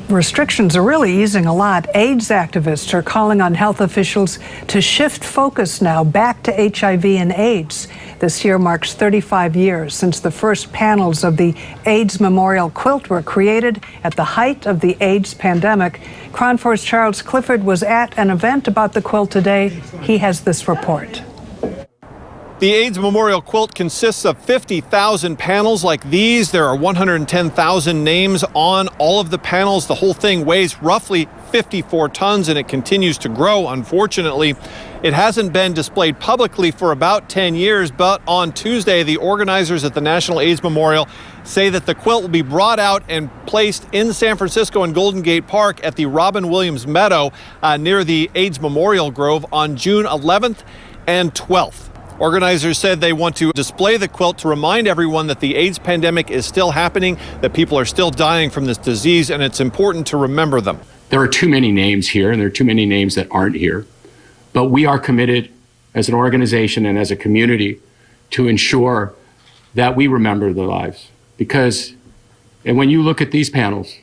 restrictions are really easing a lot, AIDS activists are calling on health officials to shift focus now back to HIV and AIDS. This year marks 35 years since the first panels of the AIDS Memorial Quilt were created at the height of the AIDS pandemic. KRON 4's Charles Clifford was at an event about the quilt today. He has this report. The AIDS Memorial Quilt consists of 50,000 panels like these. There are 110,000 names on all of the panels. The whole thing weighs roughly 54 tons, and it continues to grow, unfortunately. It hasn't been displayed publicly for about 10 years, but on Tuesday, the organizers at the National AIDS Memorial say that the quilt will be brought out and placed in San Francisco in Golden Gate Park at the Robin Williams Meadow near the AIDS Memorial Grove on June 11th and 12th. Organizers said they want to display the quilt to remind everyone that the AIDS pandemic is still happening, that people are still dying from this disease, and it's important to remember them. There are too many names here, and there are too many names that aren't here. But we are committed as an organization and as a community to ensure that we remember their lives. And when you look at these panels,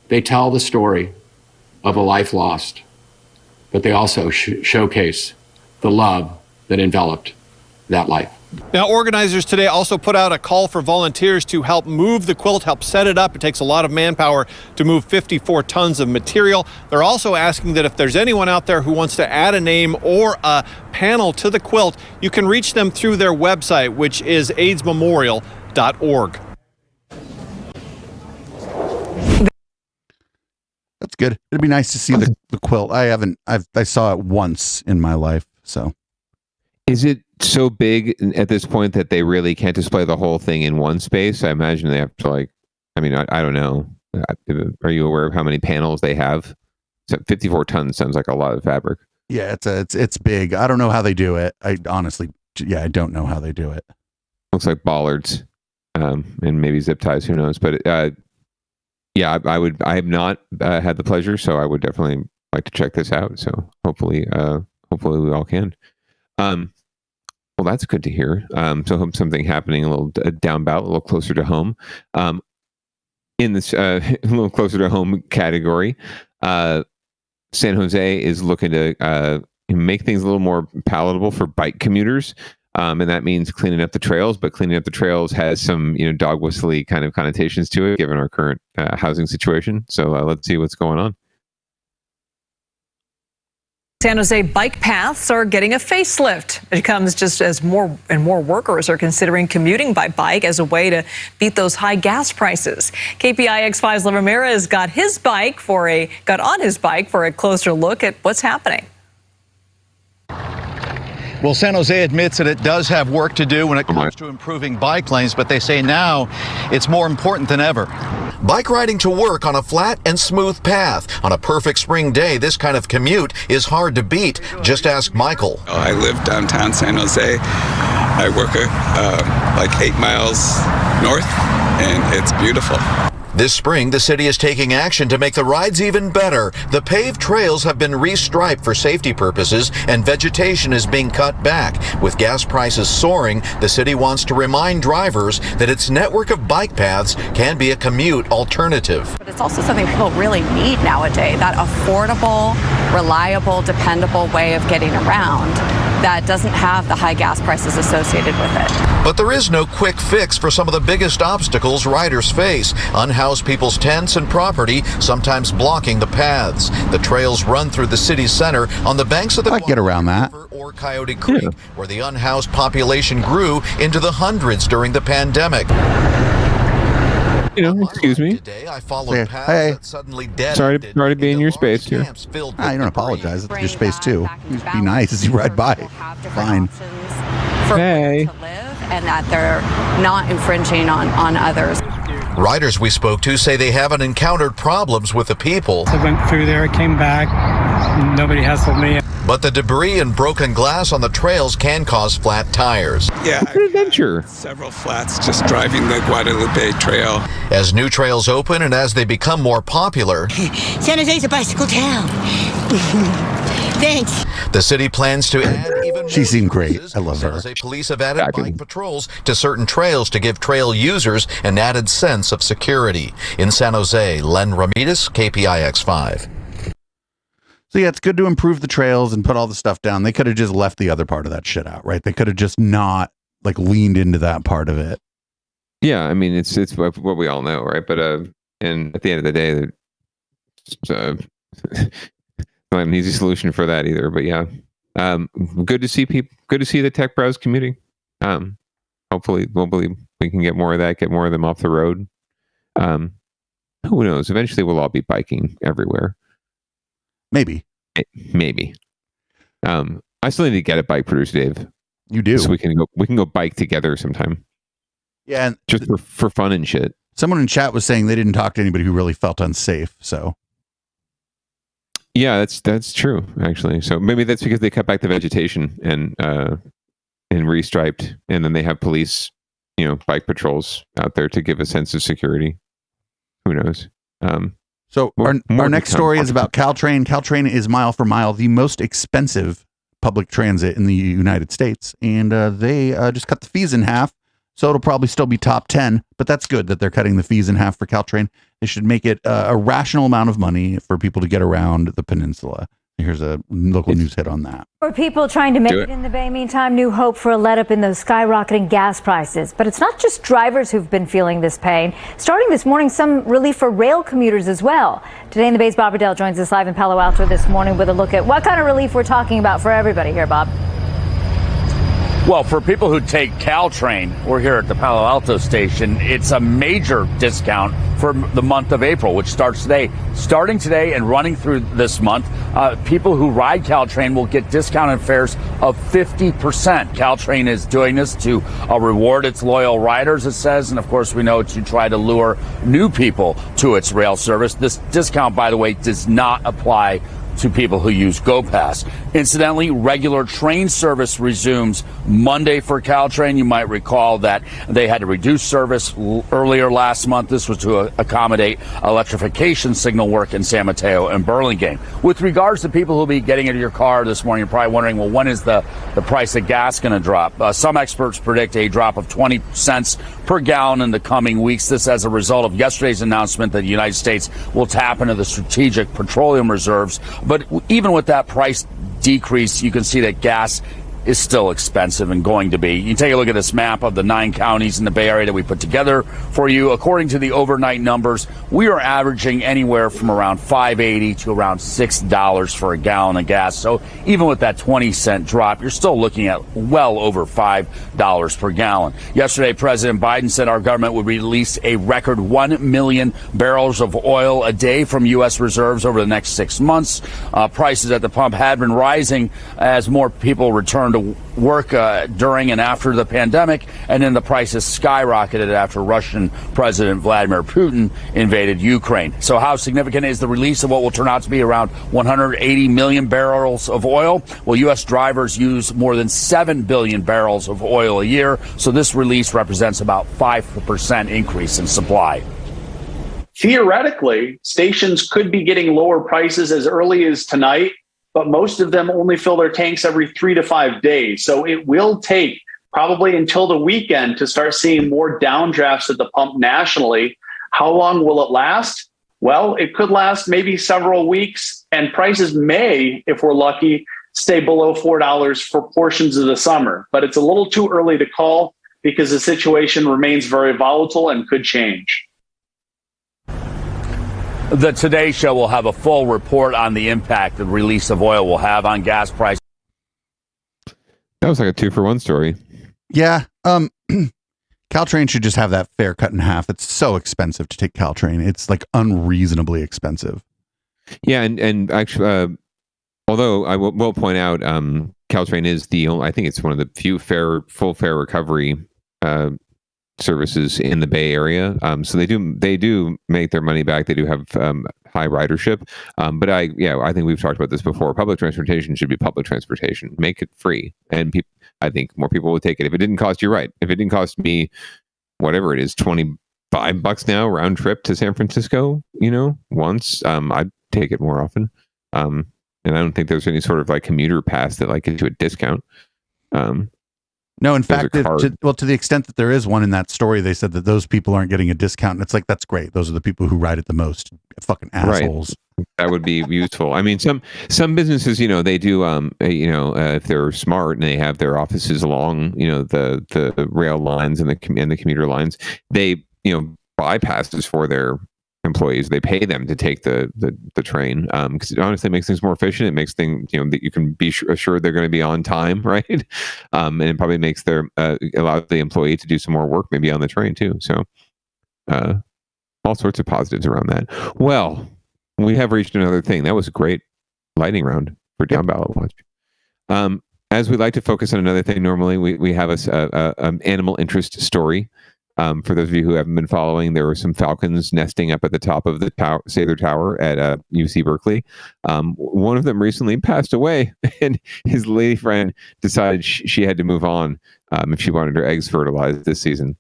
they tell the story of a life lost, but they also showcase the love that enveloped that life. Now, organizers today also put out a call for volunteers to help move the quilt, help set it up. It takes a lot of manpower to move 54 tons of material. They're also asking that if there's anyone out there who wants to add a name or a panel to the quilt, you can reach them through their website, which is aidsmemorial.org. That's good. It'd be nice to see the quilt. I saw it once in my life, so. Is it so big at this point that they really can't display the whole thing in one space? I imagine they have to I don't know. Are you aware of how many panels they have? 54 tons sounds like a lot of fabric. Yeah, it's big. I don't know how they do it. I honestly, I don't know how they do it. Looks like bollards, and maybe zip ties. Who knows? But I have not had the pleasure, so I would definitely like to check this out. So hopefully we all can. Well, that's good to hear. So hope something happening a little down ballot, a little closer to home. In this a little closer to home category, San Jose is looking to make things a little more palatable for bike commuters. And that means cleaning up the trails, but cleaning up the trails has some, dog whistly kind of connotations to it, given our current housing situation. So let's see what's going on. San Jose bike paths are getting a facelift. It comes just as more and more workers are considering commuting by bike as a way to beat those high gas prices. KPIX5's Liv Ramirez got on his bike for a closer look at what's happening. Well, San Jose admits that it does have work to do when it comes to improving bike lanes, but they say now it's more important than ever. Bike riding to work on a flat and smooth path. On a perfect spring day, this kind of commute is hard to beat. Just ask Michael. I live downtown San Jose. I work like 8 miles north, and it's beautiful. This spring, the city is taking action to make the rides even better. The paved trails have been restriped for safety purposes, and vegetation is being cut back. With gas prices soaring, the city wants to remind drivers that its network of bike paths can be a commute alternative. But it's also something people really need nowadays, that affordable, reliable, dependable way of getting around. that doesn't have the high gas prices associated with it. But there is no quick fix for some of the biggest obstacles riders face. Unhoused people's tents and property, sometimes blocking the paths. The trails run through the city center on the banks of the get around that. or Coyote Creek, where the unhoused population grew into the hundreds during the pandemic. Excuse me. Today, I followed paths that suddenly Sorry to be in your space here. You don't apologize. It's your space too. Be nice as you ride by. Fine. For where to live and that they're not infringing on others. Riders we spoke to say they haven't encountered problems with the people. I went through there, came back, nobody hassled me. But the debris and broken glass on the trails can cause flat tires. Yeah, it's an adventure. Several flats just driving the Guadalupe Trail. As new trails open and as they become more popular, San Jose's a bicycle town. Thanks. The city plans to add even more. She seemed great. I love her. San Jose police have added bike patrols to certain trails to give trail users an added sense of security. In San Jose, Len Ramirez, KPIX5. So yeah, it's good to improve the trails and put all the stuff down. They could have just left the other part of that shit out, right? They could have just not leaned into that part of it. Yeah, I mean it's what we all know, right? But and at the end of the day, not an easy solution for that either. But yeah, good to see people. Good to see the tech bros commuting. Hopefully we can get more of that. Get more of them off the road. Who knows? Eventually, we'll all be biking everywhere. Maybe. I still need to get a bike, producer Dave. You do. So we can go bike together sometime. Yeah, and just for fun and shit. Someone in chat was saying they didn't talk to anybody who really felt unsafe. So. Yeah, that's true actually. So maybe that's because they cut back the vegetation and restriped, and then they have police, bike patrols out there to give a sense of security. Who knows? So our next story is about Caltrain. Caltrain is mile for mile the most expensive public transit in the United States, and they just cut the fees in half. So it'll probably still be top 10, but that's good that they're cutting the fees in half for Caltrain. They should make it a rational amount of money for people to get around the peninsula. Here's a local news hit on that. For people trying to make it in the Bay, meantime, new hope for a let-up in those skyrocketing gas prices. But it's not just drivers who've been feeling this pain. Starting this morning, some relief for rail commuters as well. Today in the Bay's Bob Riddell joins us live in Palo Alto this morning with a look at what kind of relief we're talking about for everybody here, Bob. Well, for people who take Caltrain, we're here at the Palo Alto station, it's a major discount for the month of April, which starts today. Starting today and running through this month, people who ride Caltrain will get discounted fares of 50%. Caltrain is doing this to reward its loyal riders, it says, and of course we know to try to lure new people to its rail service. This discount, by the way, does not apply to people who use GoPass. Incidentally, regular train service resumes Monday for Caltrain. You might recall that they had to reduce service earlier last month. This was to accommodate electrification signal work in San Mateo and Burlingame. With regards to people who will be getting into your car this morning, you're probably wondering, well, when is the price of gas going to drop? Some experts predict a drop of 20 cents per gallon in the coming weeks. This as a result of yesterday's announcement that the United States will tap into the strategic petroleum reserves. But even with that price decrease, you can see that gas is still expensive and going to be. You take a look at this map of the 9 counties in the Bay Area that we put together for you. According to the overnight numbers, we are averaging anywhere from around $5.80 to around $6 for a gallon of gas. So even with that 20-cent drop, you're still looking at well over $5 per gallon. Yesterday, President Biden said our government would release a record 1 million barrels of oil a day from U.S. reserves over the next 6 months. Prices at the pump had been rising as more people returned to work during and after the pandemic, and then the prices skyrocketed after Russian President Vladimir Putin invaded Ukraine. So how significant is the release of what will turn out to be around 180 million barrels of oil? Well, U.S. drivers use more than 7 billion barrels of oil a year, so this release represents about 5% increase in supply. Theoretically, stations could be getting lower prices as early as tonight, but most of them only fill their tanks every 3 to 5 days. So it will take probably until the weekend to start seeing more downdrafts at the pump nationally. How long will it last? Well, it could last maybe several weeks, and prices may, if we're lucky, stay below $4 for portions of the summer. But it's a little too early to call because the situation remains very volatile and could change. The Today Show will have a full report on the impact the release of oil will have on gas prices. That was like a 2-for-1 story. Yeah. Caltrain should just have that fare cut in half. It's so expensive to take Caltrain. It's like unreasonably expensive. Yeah, and actually, although I will point out, Caltrain is the only, I think it's one of the few full fare recovery services in the Bay Area. So they do make their money back. They do have high ridership. But I think we've talked about this before. Public transportation should be public transportation. Make it free, and I think more people would take it if it didn't cost you. Right? If it didn't cost me, whatever it is, $25 now round trip to San Francisco, once, I'd take it more often. And I don't think there's any sort of like commuter pass that like gives you a discount. No, in fact, to the extent that there is one in that story, they said that those people aren't getting a discount. And it's like, that's great. Those are the people who ride it the most. Fucking assholes. Right. That would be useful. I mean, some businesses, they do, if they're smart and they have their offices along, the rail lines and the commuter lines, they, buy passes for their employees. They pay them to take the train because it honestly makes things more efficient. It makes things that you can be assured they're going to be on time, right? And it probably makes allows the employee to do some more work maybe on the train too. So all sorts of positives around that. Well, we have reached another thing. That was a great lightning round for Downballot Watch. As we like to focus on another thing, normally we have an animal interest story. For those of you who haven't been following, there were some falcons nesting up at the top of the Sather Tower at UC Berkeley. One of them recently passed away, and his lady friend decided she had to move on if she wanted her eggs fertilized this season.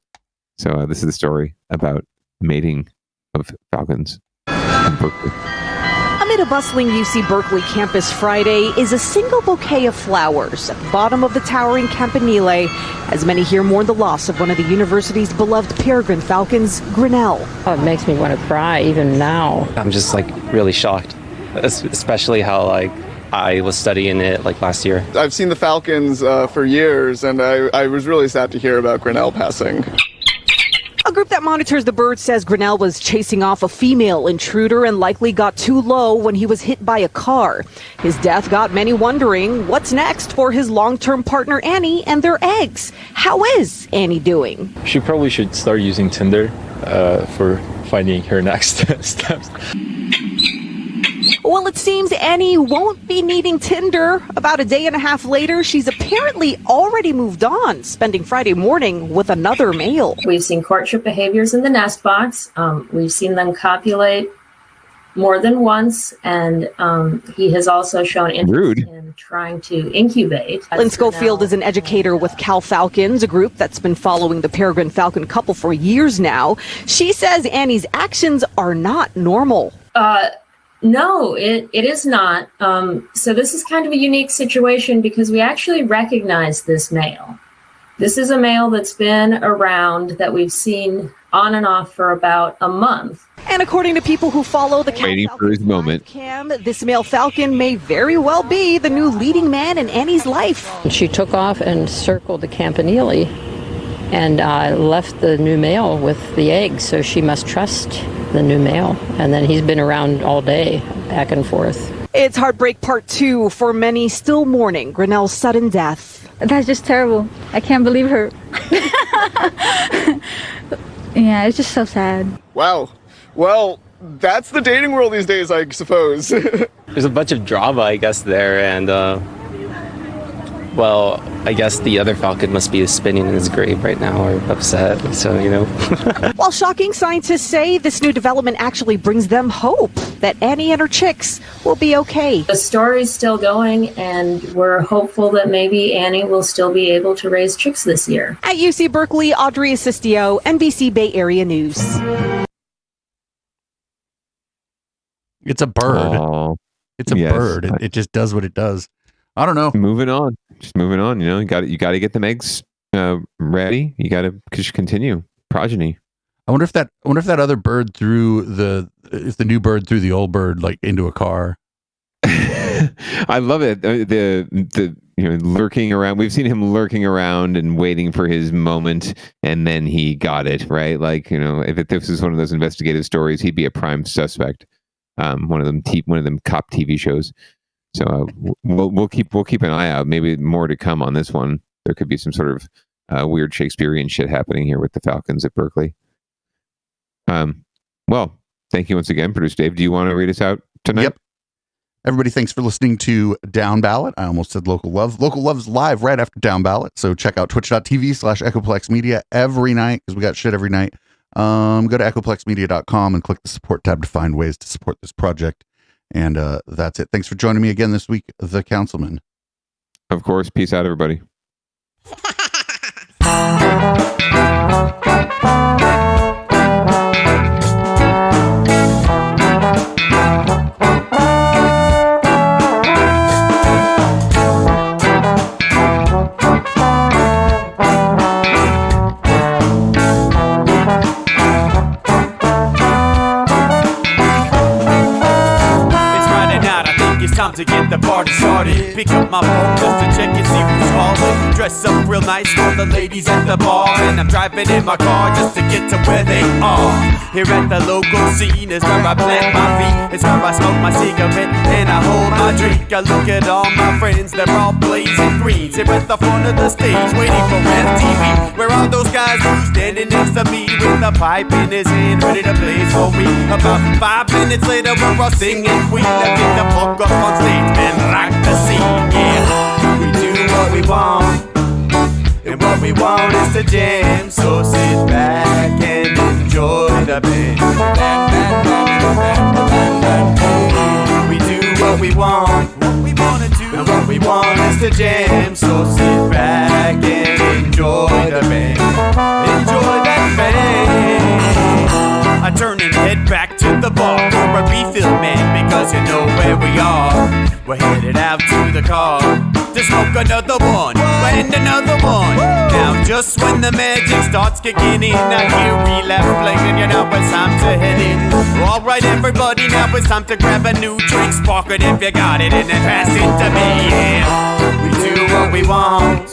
So this is the story about mating of falcons in Berkeley. Amid a bustling UC Berkeley campus Friday is a single bouquet of flowers at the bottom of the towering campanile, as many here mourn the loss of one of the university's beloved peregrine falcons, Grinnell. Oh, it makes me want to cry even now. I'm just really shocked, especially how I was studying it last year. I've seen the falcons for years, and I was really sad to hear about Grinnell passing. A group that monitors the bird says Grinnell was chasing off a female intruder and likely got too low when he was hit by a car. His death got many wondering what's next for his long-term partner Annie and their eggs. How is Annie doing? She probably should start using Tinder for finding her next steps. Well, it seems Annie won't be needing Tinder. About a day and a half later, she's apparently already moved on, spending Friday morning with another male. We've seen courtship behaviors in the nest box. We've seen them copulate more than once, and he has also shown interest in trying to incubate. Lynn Schofield is an educator with Cal Falcons, a group that's been following the peregrine falcon couple for years now. She says Annie's actions are not normal. No, it is not. So this is kind of a unique situation because we actually recognize this male. This is a male that's been around that we've seen on and off for about a month. And according to people who follow the waiting for his moment. Cam, this male falcon may very well be the new leading man in Annie's life. She took off and circled the campanile and left the new male with the eggs, so she must trust the new male. And then he's been around all day, back and forth. It's Heartbreak Part 2 for many still mourning Grinnell's sudden death. That's just terrible. I can't believe her. Yeah, it's just so sad. Wow. Well, that's the dating world these days, I suppose. There's a bunch of drama, I guess, there, and I guess the other falcon must be spinning in his grave right now or upset, so, While shocking scientists say this new development actually brings them hope that Annie and her chicks will be okay. The story's still going, and we're hopeful that maybe Annie will still be able to raise chicks this year. At UC Berkeley, Audrey Assistio, NBC Bay Area News. It's a bird. Oh, it's a bird. It just does what it does. I don't know. Moving on. Just moving on. You got to get them eggs ready. You got to continue progeny. I wonder if that other bird threw the new bird threw the old bird into a car. I love it. The lurking around. We've seen him lurking around and waiting for his moment, and then he got it right. Like, if this is one of those investigative stories, he'd be a prime suspect. One of them cop TV shows. So we'll keep an eye out. Maybe more to come on this one. There could be some sort of weird Shakespearean shit happening here with the Falcons at Berkeley. Well, thank you once again, Producer Dave. Do you want to read us out tonight? Yep. Everybody, thanks for listening to Downballot. I almost said Local Love. Local Love's live right after Downballot. So check out twitch.tv/EchoplexMedia every night, because we got shit every night. Go to echoplexmedia.com and click the support tab to find ways to support this project. And that's it. Thanks for joining me again this week, The Councilman. Of course. Peace out, everybody. Time to get the party started. Pick up my phone just to check and see who's calling. Dress up real nice for the ladies at the bar, and I'm driving in my car just to get to where they are. Here at the local scene is where I plant my feet. It's where I smoke my cigarette and I hold my drink. I look at all my friends, they're all blazing greens. Here at the front of the stage waiting for MTV. Where are those guys who's standing next to me with a pipe in his hand ready to blaze for me? About 5 minutes later we're all singing Queen. I get the fuck up on stage, man, like the scene, yeah. We do what we want, and what we want is to jam. So sit back and enjoy the band. We do what we want, and what we want is to jam. So sit back and enjoy the band. Enjoy that band. I turn and head back to the bar for a refill, man, because you know where we are. We're headed out to the car to smoke another one and another one. Now just when the magic starts kicking in, I hear relapse playing, you know it's time to head in. Alright everybody, now it's time to grab a new drink. Spark it if you got it and then pass it to me, yeah. We do what we want,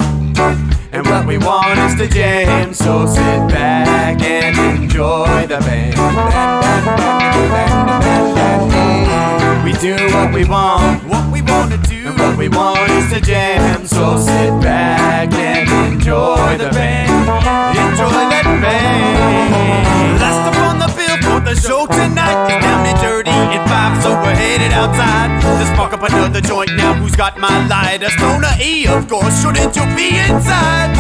and what we want is to jam. So sit back and enjoy the band. We do what we want to do, and what we want is to jam. So sit back and enjoy the band. Enjoy that band. Last up on the bill for the show tonight is Down and Dirty at 5, so we're headed outside to spark up another joint. Now who's got my lighter? Stoner E, of course, shouldn't you be inside?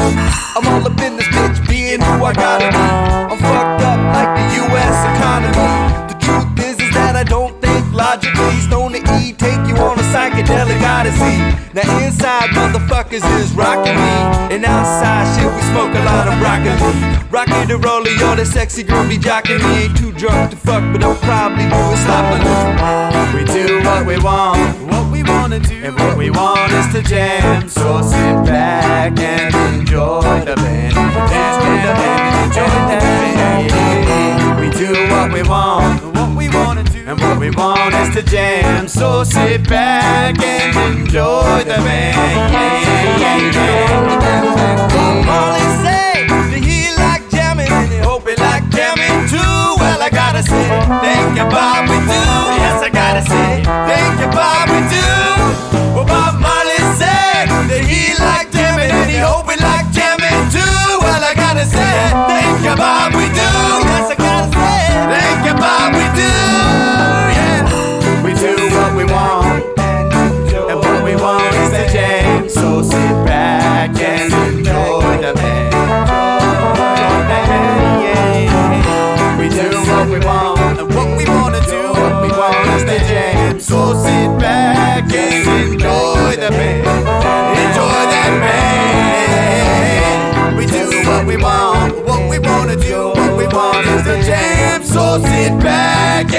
I'm all up in this bitch, being who I gotta be. I'm fucked up like the U.S. economy. The truth is that I don't think logically. Stoner E take you on a psychedelic odyssey. Now inside motherfuckers is rocking me, and outside shit we smoke a lot of broccoli. Rocky the roller, yo, that sexy girl be jocking me. Ain't too drunk to fuck, but I'll probably do it sloppily. We do what we want to do, and what we want is to jam. So sit back and enjoy the band. Enjoy the band, enjoy that band. We do what we want to do, and what we want is to jam. So sit back and enjoy the band. Marley say that he like jamming, and he hope he like jamming too. Well, I gotta say, thank you, Bob, we do. Yes, I gotta say, thank you, Bob, we do. Well, Bob Marley said that he like jamming, and he hope he like jamming too. Well, I gotta say, thank you, Bob, we do. Yes, I gotta say, thank you, Bob, we do. Yeah, we do what we want, and what we want is to jam. So sit back and enjoy the band. We do what we want, and what we want to do, what we want is to jam. So sit back and enjoy the band. Enjoy that band. We do what we want to do, what we want is to jam. So sit back